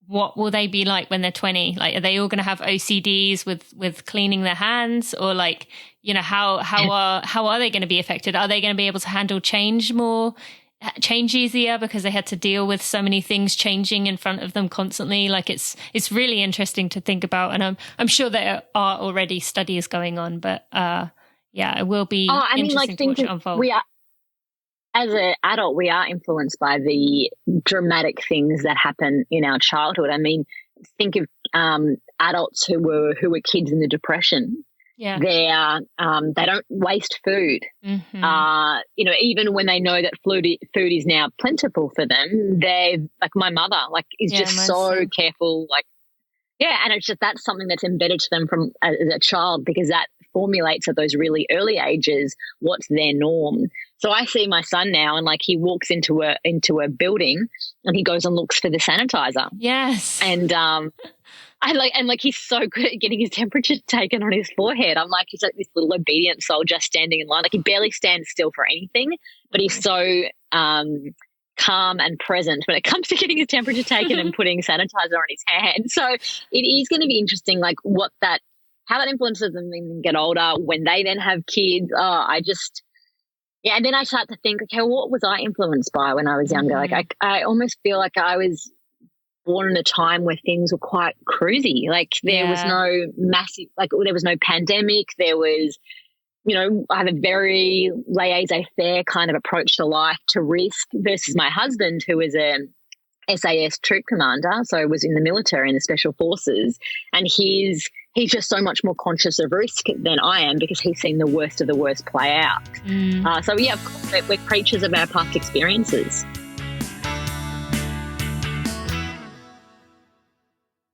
what will they be like when they're 20? Like, are they all going to have OCDs with cleaning their hands, or like, how are they going to be affected? Are they going to be able to handle change easier because they had to deal with so many things changing in front of them constantly? Like, it's really interesting to think about, and I'm sure there are already studies going on, but it will be interesting to watch it unfold. We are, as an adult, we are influenced by the dramatic things that happen in our childhood. I mean, think of adults who were kids in the Depression. Yeah, they don't waste food. Mm-hmm. Even when they know that food is now plentiful for them, they, like my mother, like, is just so careful. Like, and it's just, that's something that's embedded to them from as a child, because that formulates at those really early ages what's their norm. So I see my son now, and like, he walks into a building and he goes and looks for the sanitizer. Yes, and he's so good at getting his temperature taken on his forehead. I'm like, he's like this little obedient soldier standing in line. Like, he barely stands still for anything, but he's so calm and present when it comes to getting his temperature taken and putting sanitizer on his hand. So it is going to be interesting, like, how that influences them when they get older, when they then have kids. And then I start to think, okay, well, what was I influenced by when I was younger? Mm-hmm. Like, I almost feel like I was born in a time where things were quite cruisy. Like, there was no massive, like, there was no pandemic. There was, I have a very laissez-faire kind of approach to life, to risk, versus my husband, who is a SAS troop commander, so was in the military, in the special forces, and he's just so much more conscious of risk than I am, because he's seen the worst of the worst play out. Of course, we're creatures of our past experiences.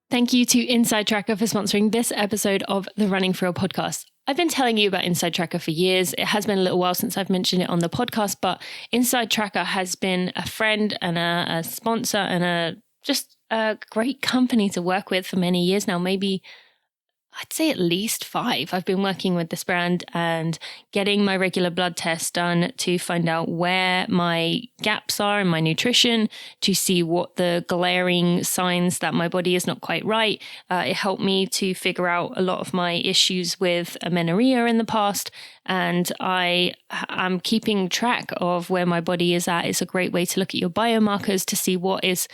Thank you to Inside Tracker for sponsoring this episode of the Running for Real podcast. I've been telling you about Inside Tracker for years. It has been a little while since I've mentioned it on the podcast, but Inside Tracker has been a friend and a sponsor and just a great company to work with for many years now. Maybe I'd say at least 5. I've been working with this brand and getting my regular blood test done to find out where my gaps are in my nutrition, to see what the glaring signs that my body is not quite right. It helped me to figure out a lot of my issues with amenorrhea in the past. and I am keeping track of where my body is at. It's a great way to look at your biomarkers to see what is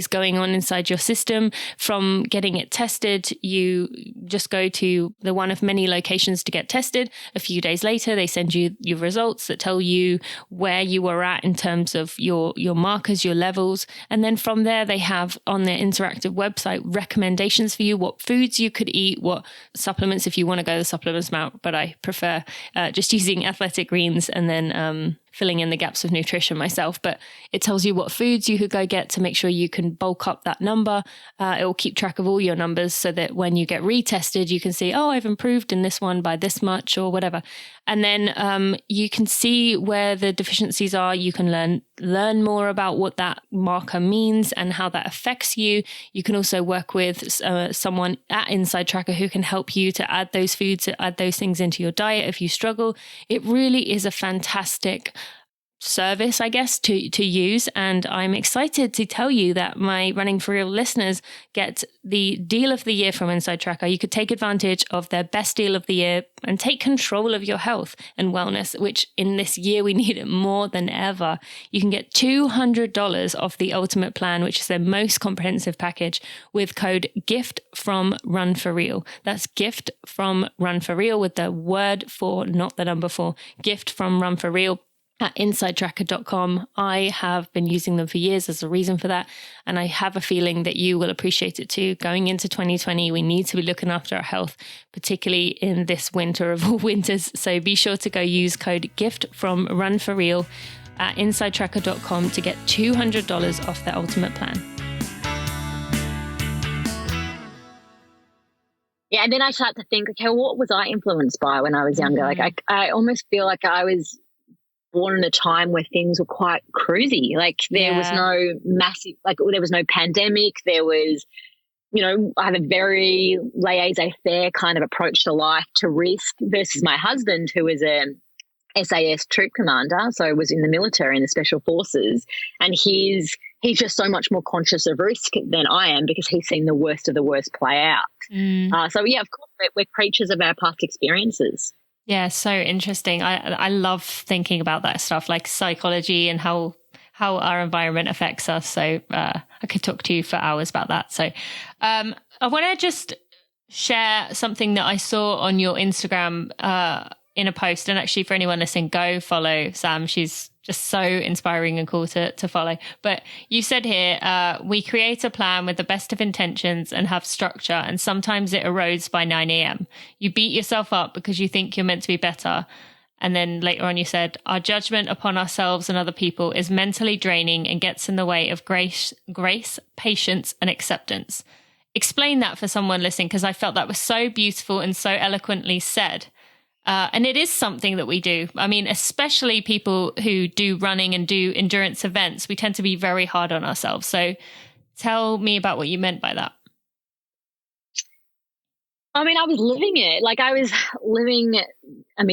going on inside your system. From getting it tested, you just go to the one of many locations to get tested. A few days later, they send you your results that tell you where you were at in terms of your markers, your levels. And then from there, they have on their interactive website recommendations for you, what foods you could eat, what supplements, if you want to go the supplements route, but I prefer just using Athletic Greens and then filling in the gaps of nutrition myself. But it tells you what foods you could go get to make sure you can bulk up that number. It will keep track of all your numbers so that when you get retested, you can see, oh, I've improved in this one by this much or whatever. And then you can see where the deficiencies are. You can learn more about what that marker means and how that affects you. You can also work with someone at Inside Tracker who can help you to add those foods, to add those things into your diet if you struggle. It really is a fantastic service, I guess, to use. And I'm excited to tell you that my Running for Real listeners get the deal of the year from Inside Tracker. You could take advantage of their best deal of the year and take control of your health and wellness, which in this year we need it more than ever. You can get $200 off the Ultimate Plan, which is their most comprehensive package, with code GIFT from Run for Real. That's GIFT from Run for Real with the word 4, not the number 4. GIFT from Run for Real at insidetracker.com. I have been using them for years. There's a reason for that. And I have a feeling that you will appreciate it too. Going into 2020, we need to be looking after our health, particularly in this winter of all winters. So be sure to go use code GIFT from Run for Real at insidetracker.com to get $200 off their Ultimate Plan. Yeah, and then I start to think, okay, what was I influenced by when I was younger? Like I almost feel like I was born in a time where things were quite cruisy. Like there was no massive, like there was no pandemic. There was, I have a very laissez-faire kind of approach to life, to risk, versus my husband, who is a SAS troop commander, so was in the military, in the special forces, and he's just so much more conscious of risk than I am because he's seen the worst of the worst play out. So yeah, of course, we're creatures of our past experiences. Yeah, so interesting. I love thinking about that stuff, like psychology and how our environment affects us. So I could talk to you for hours about that. So I want to just share something that I saw on your Instagram in a post. And actually, for anyone listening, go follow Sam. She's just so inspiring and cool to follow. But you said here, we create a plan with the best of intentions and have structure, and sometimes it erodes by 9 a.m. You beat yourself up because you think you're meant to be better. And then later on you said, our judgment upon ourselves and other people is mentally draining and gets in the way of grace, patience, and acceptance. Explain that for someone listening, because I felt that was so beautiful and so eloquently said. And it is something that we do. I mean, especially people who do running and do endurance events, we tend to be very hard on ourselves. So tell me about what you meant by that. I mean, I was living it.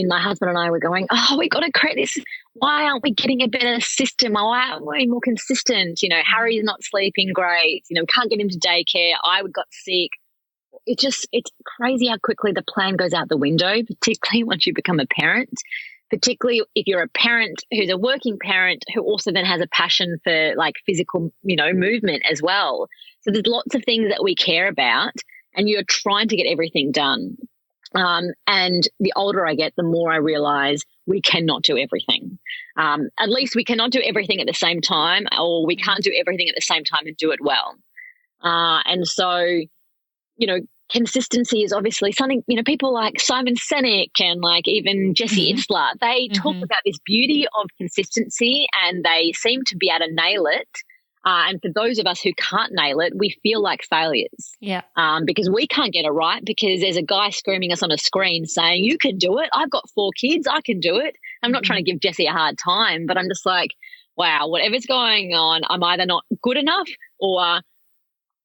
My husband and I were going, we got to create this. Why aren't we getting a better system? Why aren't we more consistent? Harry's not sleeping great. We can't get him to daycare. I got sick. It's crazy how quickly the plan goes out the window, particularly once you become a parent, particularly if you're a parent who's a working parent who also then has a passion for like physical, movement as well. So there's lots of things that we care about and you're trying to get everything done. And the older I get, the more I realize we cannot do everything. At least we cannot do everything at the same time, or we can't do everything at the same time and do it well. And so, consistency is obviously something, people like Simon Sinek and like even Jesse Itzler, they talk about this beauty of consistency and they seem to be able to nail it. And for those of us who can't nail it, we feel like failures. Yeah. Because we can't get it right because there's a guy screaming us on a screen saying, you can do it. I've got 4 kids. I can do it. I'm not trying to give Jesse a hard time, but I'm just like, wow, whatever's going on, I'm either not good enough or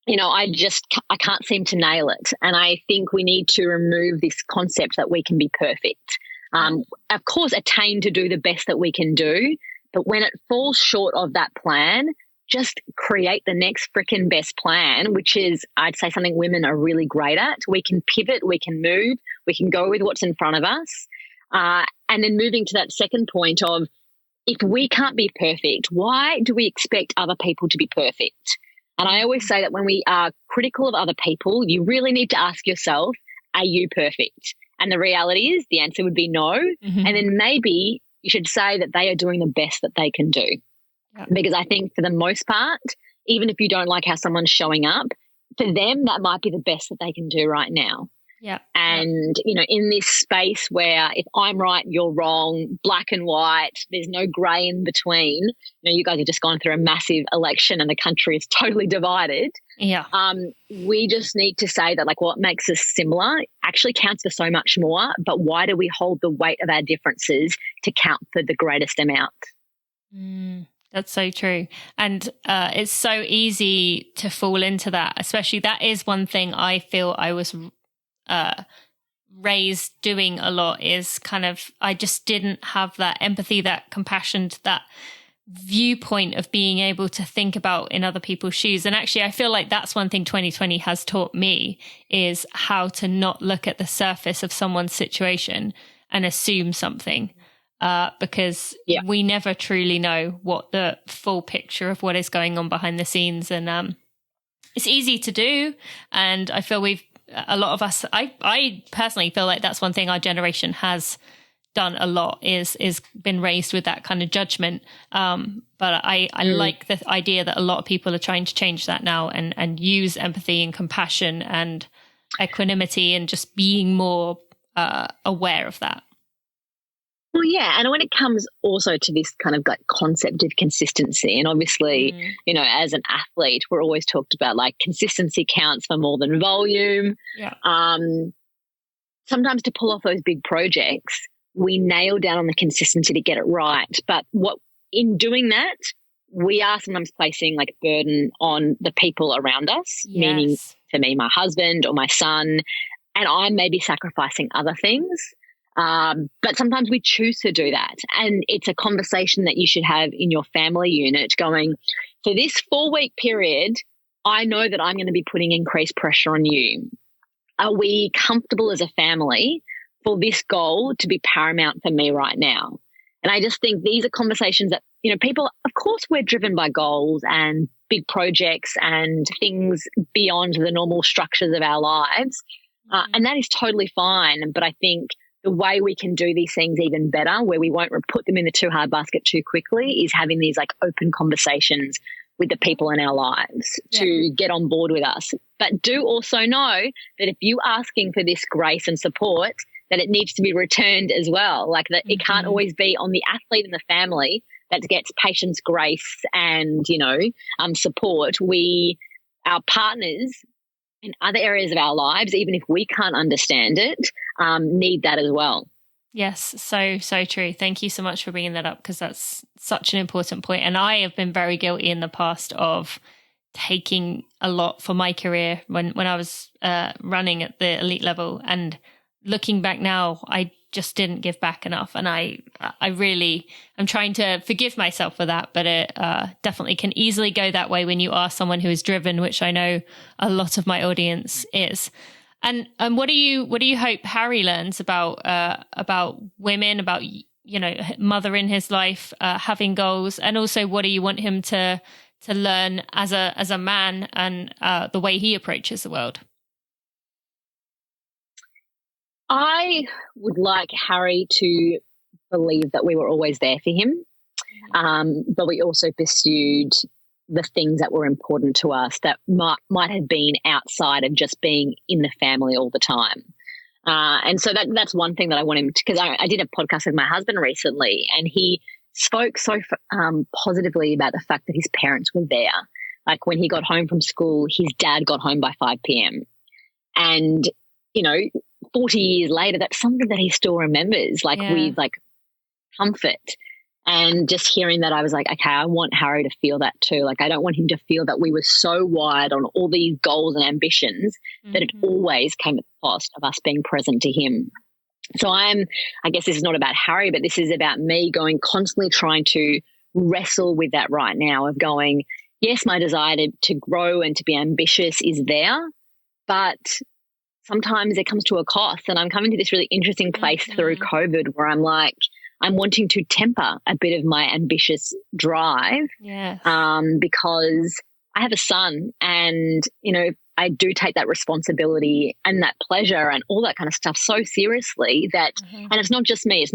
I can't seem to nail it. And I think we need to remove this concept that we can be perfect. Of course, attain to do the best that we can do. But when it falls short of that plan, just create the next freaking best plan, which is, I'd say, something women are really great at. We can pivot, we can move, we can go with what's in front of us. And then moving to that second point of, if we can't be perfect, why do we expect other people to be perfect? And I always say that when we are critical of other people, you really need to ask yourself, are you perfect? And the reality is the answer would be no. Mm-hmm. And then maybe you should say that they are doing the best that they can do. Yep. Because I think for the most part, even if you don't like how someone's showing up, for them, that might be the best that they can do right now. Yeah. And, you know, in this space where if I'm right, you're wrong, black and white, there's no grey in between. You know, you guys have just gone through a massive election and the country is totally divided. Yeah. We just need to say that, like, what makes us similar actually counts for so much more. But why do we hold the weight of our differences to count for the greatest amount? That's so true. And it's so easy to fall into that, especially that is one thing I feel I was raised doing a lot, is kind of, I just didn't have that empathy, that compassion, that viewpoint of being able to think about in other people's shoes. And actually, I feel like that's one thing 2020 has taught me, is how to not look at the surface of someone's situation and assume something. Because we never truly know what the full picture of what is going on behind the scenes. And it's easy to do. And I feel a lot of us, I personally feel like that's one thing our generation has done a lot, is been raised with that kind of judgment. But I like the idea that a lot of people are trying to change that now and use empathy and compassion and equanimity and just being more aware of that. Well, yeah. And when it comes also to this kind of like concept of consistency, and obviously, you know, as an athlete, we're always talked about like consistency counts for more than volume. Yeah. Sometimes to pull off those big projects, we nail down on the consistency to get it right. But in doing that, we are sometimes placing like burden on the people around us, meaning for me, my husband or my son, and I may be sacrificing other things. But sometimes we choose to do that. And it's a conversation that you should have in your family unit going, for this 4-week period, I know that I'm going to be putting increased pressure on you. Are we comfortable as a family for this goal to be paramount for me right now? And I just think these are conversations that, you know, people, of course, we're driven by goals and big projects and things beyond the normal structures of our lives. And that is totally fine. But I think the way we can do these things even better, where we won't put them in the too hard basket too quickly, is having these like open conversations with the people in our lives to get on board with us. But do also know that if you asking for this grace and support, that it needs to be returned as well. Like that it can't always be on the athlete and the family that gets patience, grace and, you know, support. Our partners in other areas of our lives, even if we can't understand it, need that as well. Yes, so true. Thank you so much for bringing that up, because that's such an important point. And I have been very guilty in the past of taking a lot for my career when I was running at the elite level. And looking back now, I just didn't give back enough. And I'm trying to forgive myself for that, but it definitely can easily go that way when you are someone who is driven, which I know a lot of my audience is. And what do you hope Harry learns about women, about, you know, mother in his life, having goals, and also what do you want him to learn as a man and the way he approaches the world? I would like Harry to believe that we were always there for him, but we also pursued the things that were important to us that might have been outside of just being in the family all the time. And so that's one thing that I want him to, because I did a podcast with my husband recently, and he spoke so positively about the fact that his parents were there. Like when he got home from school, his dad got home by 5 p.m. And, you know, 40 years later, that's something that he still remembers, with like comfort. And just hearing that, I was like, okay, I want Harry to feel that too. Like, I don't want him to feel that we were so wide on all these goals and ambitions that it always came at the cost of us being present to him. So I guess this is not about Harry, but this is about me constantly trying to wrestle with that right now of going, yes, my desire to grow and to be ambitious is there, but sometimes it comes to a cost. And I'm coming to this really interesting place through COVID where I'm like, I'm wanting to temper a bit of my ambitious drive because I have a son and, you know, I do take that responsibility and that pleasure and all that kind of stuff so seriously that, and it's not just me as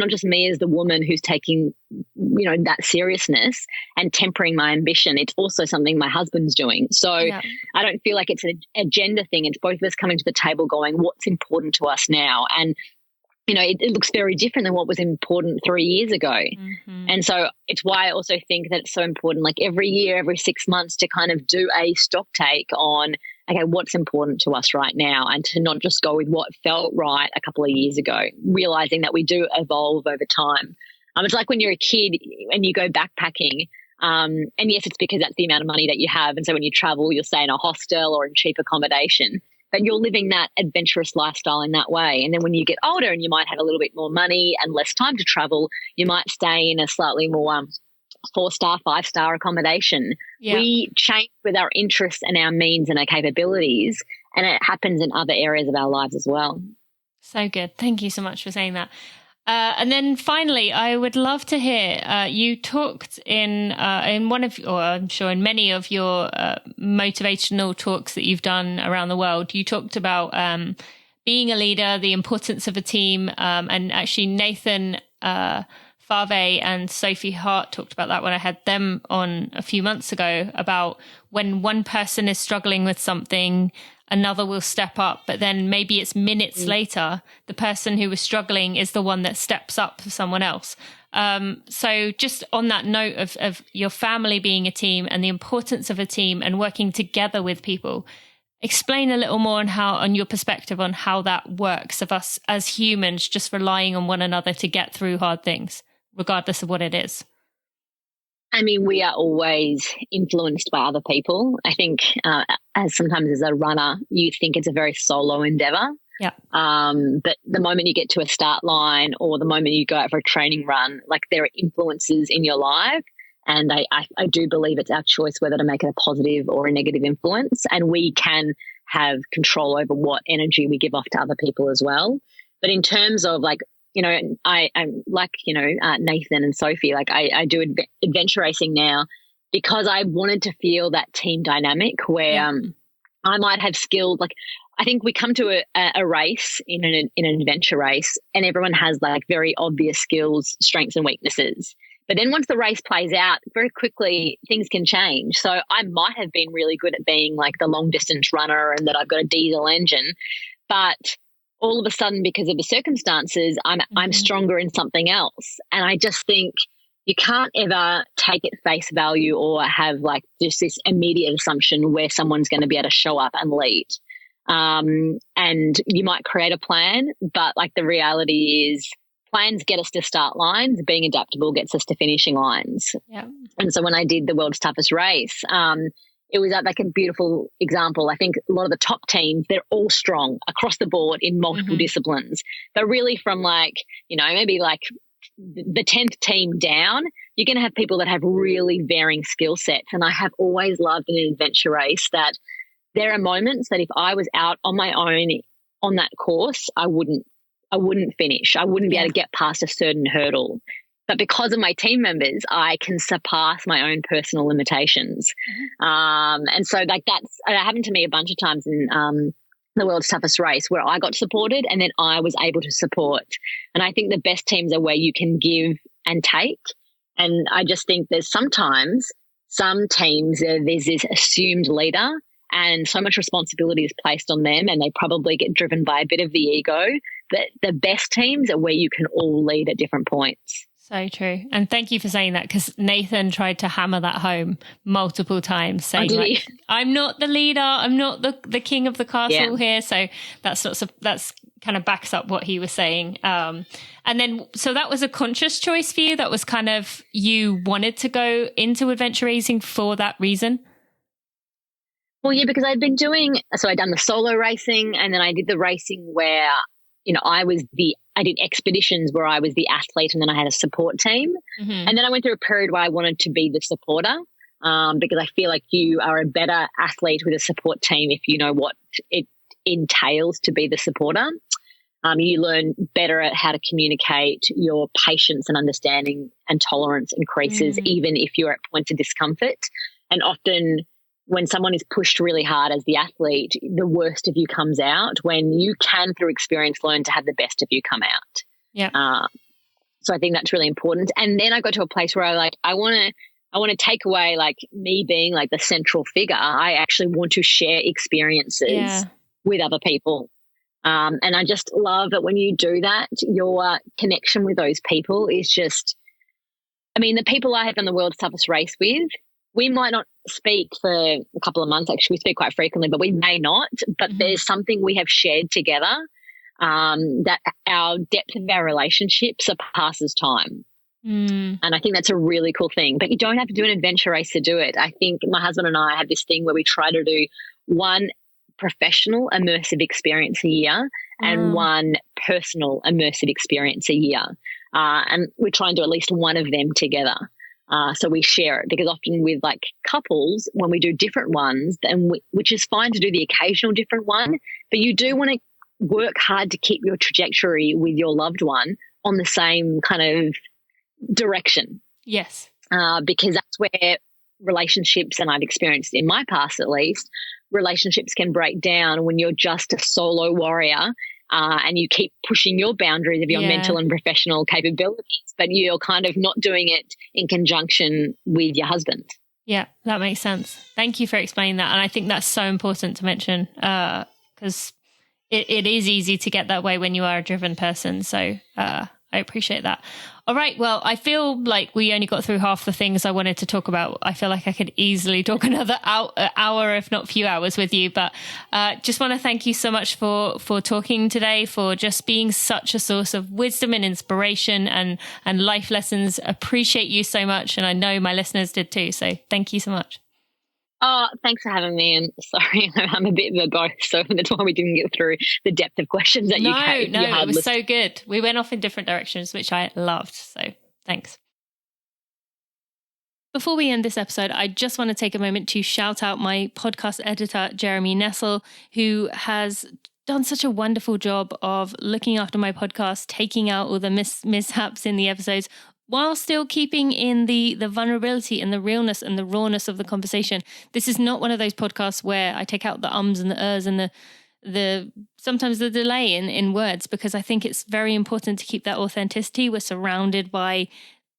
the woman who's taking, you know, that seriousness and tempering my ambition. It's also something my husband's doing. So I don't feel like it's an agenda thing. It's both of us coming to the table going, what's important to us now? And, you know, it looks very different than what was important 3 years ago. And so it's why I also think that it's so important, like every year, every 6 months to kind of do a stock take on, okay, what's important to us right now, and to not just go with what felt right a couple of years ago, realizing that we do evolve over time. It's like when you're a kid and you go backpacking, and yes, it's because that's the amount of money that you have. And so when you travel, you'll stay in a hostel or in cheap accommodation, but you're living that adventurous lifestyle in that way. And then when you get older and you might have a little bit more money and less time to travel, you might stay in a slightly more 4-star, 5-star accommodation. We change with our interests and our means and our capabilities, and it happens in other areas of our lives as well. So good. Thank you so much for saying that. And then finally, I would love to hear, you talked in one of, or I'm sure in many of your motivational talks that you've done around the world, you talked about being a leader, the importance of a team, and actually Nathan Fave and Sophie Hart talked about that when I had them on a few months ago, about when one person is struggling with something, another will step up, but then maybe it's minutes later, the person who was struggling is the one that steps up for someone else. So just on that note of your family being a team and the importance of a team and working together with people, explain a little more on your perspective on how that works, of us as humans just relying on one another to get through hard things, regardless of what it is. I mean, we are always influenced by other people. I think sometimes as a runner, you think it's a very solo endeavor. But the moment you get to a start line or the moment you go out for a training run, like there are influences in your life. And I do believe it's our choice whether to make it a positive or a negative influence. And we can have control over what energy we give off to other people as well. But in terms of like, you know, I'm like, you know, Nathan and Sophie, like I do adventure racing now because I wanted to feel that team dynamic where I might have skills. Like I think we come to a race in an adventure race and everyone has like very obvious skills, strengths and weaknesses. But then once the race plays out, very quickly things can change. So I might have been really good at being like the long distance runner and that I've got a diesel engine, but all of a sudden, because of the circumstances, I'm stronger in something else. And I just think you can't ever take it face value or have like just this immediate assumption where someone's going to be able to show up and lead. And you might create a plan, but like the reality is plans get us to start lines. Being adaptable gets us to finishing lines. And so when I did the world's toughest race, it was like a beautiful example. I think a lot of the top teams, they're all strong across the board in multiple disciplines. But really from like, you know, maybe like the 10th team down, you're going to have people that have really varying skill sets. And I have always loved in an adventure race that there are moments that if I was out on my own on that course, I wouldn't finish. I wouldn't be able to get past a certain hurdle. But because of my team members, I can surpass my own personal limitations. And so like that happened to me a bunch of times in the world's toughest race where I got supported and then I was able to support. And I think the best teams are where you can give and take. And I just think there's sometimes some teams, there's this assumed leader and so much responsibility is placed on them and they probably get driven by a bit of the ego. But the best teams are where you can all lead at different points. So true. And thank you for saying that, because Nathan tried to hammer that home multiple times, saying like, I'm not the leader, I'm not the king of the castle here. So that's kind of backs up what he was saying. And then, so that was a conscious choice for you? That was kind of, you wanted to go into adventure racing for that reason? Well, yeah, because I'd done the solo racing and then I did the racing where, you know, I did expeditions where I was the athlete and then I had a support team. And then I went through a period where I wanted to be the supporter because I feel like you are a better athlete with a support team if you know what it entails to be the supporter. You learn better at how to communicate. Your patience and understanding and tolerance increases, even if you're at points of discomfort. And often when someone is pushed really hard as the athlete, the worst of you comes out when you can, through experience, learn to have the best of you come out. Yeah. So I think that's really important. And then I got to a place where I want to take away like me being like the central figure. I actually want to share experiences with other people. And I just love that when you do that, your connection with those people is just, I mean, the people I have done the world's toughest race with, we might not speak for a couple of months. Actually, we speak quite frequently, but we may not. But there's something we have shared together that our depth of our relationship surpasses time. And I think that's a really cool thing. But you don't have to do an adventure race to do it. I think my husband and I have this thing where we try to do one professional immersive experience a year and one personal immersive experience a year. And we try and do at least one of them together. So we share it, because often with like couples, when we do different ones, which is fine to do the occasional different one, but you do want to work hard to keep your trajectory with your loved one on the same kind of direction. Yes. Because that's where relationships, and I've experienced in my past at least, relationships can break down when you're just a solo warrior and you keep pushing your boundaries of your mental and professional capabilities, but you're kind of not doing it in conjunction with your husband. Yeah, that makes sense. Thank you for explaining that. And I think that's so important to mention because it is easy to get that way when you are a driven person. So I appreciate that. All right. Well, I feel like we only got through half the things I wanted to talk about. I feel like I could easily talk another hour, if not few hours with you. But just want to thank you so much for talking today, for just being such a source of wisdom and inspiration and life lessons. Appreciate you so much. And I know my listeners did too. So thank you so much. Oh, thanks for having me. And sorry, I'm a bit verbose, so that's why we didn't get through the depth of questions that you gave. No, it was so good. We went off in different directions, which I loved. So thanks. Before we end this episode, I just want to take a moment to shout out my podcast editor, Jeremy Nessel, who has done such a wonderful job of looking after my podcast, taking out all the mishaps in the episodes, while still keeping in the vulnerability and the realness and the rawness of the conversation. This is not one of those podcasts where I take out the ums and the ers and the sometimes the delay in words, because I think it's very important to keep that authenticity. We're surrounded by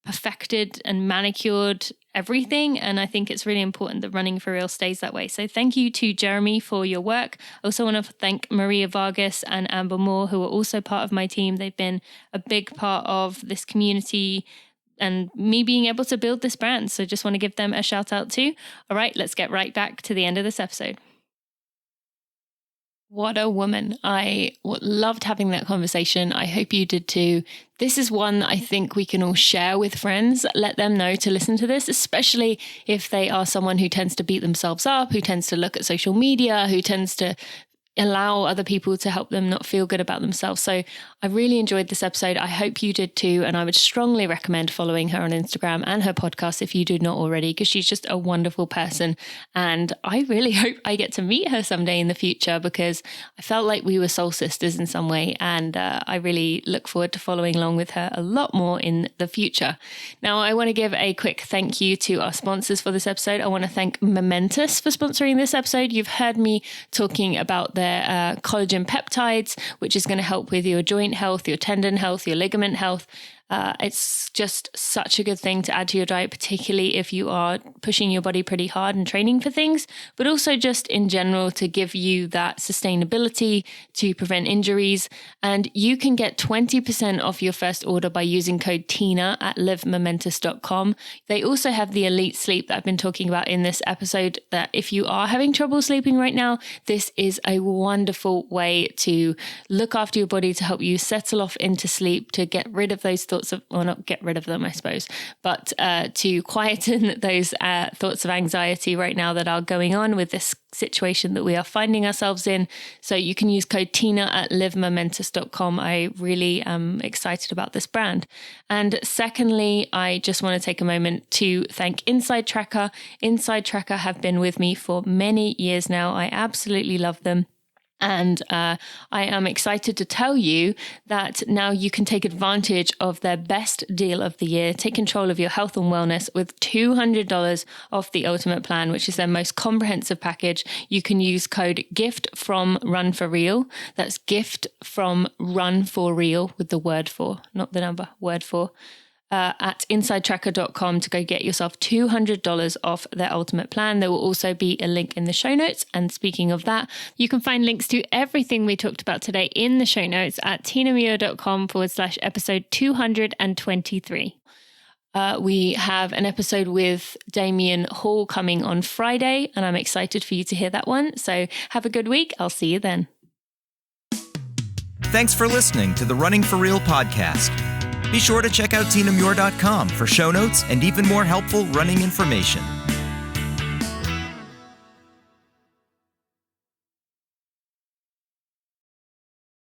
perfected and manicured everything, and I think it's really important that Running for Real stays that way. So thank you to Jeremy for your work. I also want to thank Maria Vargas and Amber Moore, who are also part of my team. They've been a big part of this community and me being able to build this brand. So just want to give them a shout out too. All right, let's get right back to the end of this episode. What a woman. I loved having that conversation. I hope you did too. This is one that I think we can all share with friends. Let them know to listen to this, especially if they are someone who tends to beat themselves up, who tends to look at social media, who tends to allow other people to help them not feel good about themselves. So I really enjoyed this episode. I hope you did too. And I would strongly recommend following her on Instagram and her podcast if you do not already, because she's just a wonderful person. And I really hope I get to meet her someday in the future, because I felt like we were soul sisters in some way. And I really look forward to following along with her a lot more in the future. Now, I want to give a quick thank you to our sponsors for this episode. I want to thank Monumental for sponsoring this episode. You've heard me talking about their collagen peptides, which is going to help with your joint health, your tendon health, your ligament health. It's just such a good thing to add to your diet, particularly if you are pushing your body pretty hard and training for things, but also just in general to give you that sustainability to prevent injuries. And you can get 20% off your first order by using code TINA at livemomentus.com. They also have the elite sleep that I've been talking about in this episode, that if you are having trouble sleeping right now, this is a wonderful way to look after your body, to help you settle off into sleep, to get rid of those thoughts of, or not get rid of them, I suppose, but to quieten those thoughts of anxiety right now that are going on with this situation that we are finding ourselves in. So you can use code TINA at livemomentus.com. I really am excited about this brand. And secondly, I just want to take a moment to thank Inside Tracker. Inside Tracker have been with me for many years now. I absolutely love them. And I am excited to tell you that now you can take advantage of their best deal of the year. Take control of your health and wellness with $200 off the Ultimate Plan, which is their most comprehensive package. You can use code GIFT-FROM-RUN-FOR-REAL. That's GIFT-FROM-RUN-FOR-REAL with the word for, not the number, word for. At insidetracker.com to go get yourself $200 off their Ultimate Plan. There will also be a link in the show notes. And speaking of that, you can find links to everything we talked about today in the show notes at tinamuir.com/episode 223. We have an episode with Damien Hall coming on Friday, and I'm excited for you to hear that one. So have a good week. I'll see you then. Thanks for listening to the Running for Real podcast. Be sure to check out tinamuir.com for show notes and even more helpful running information.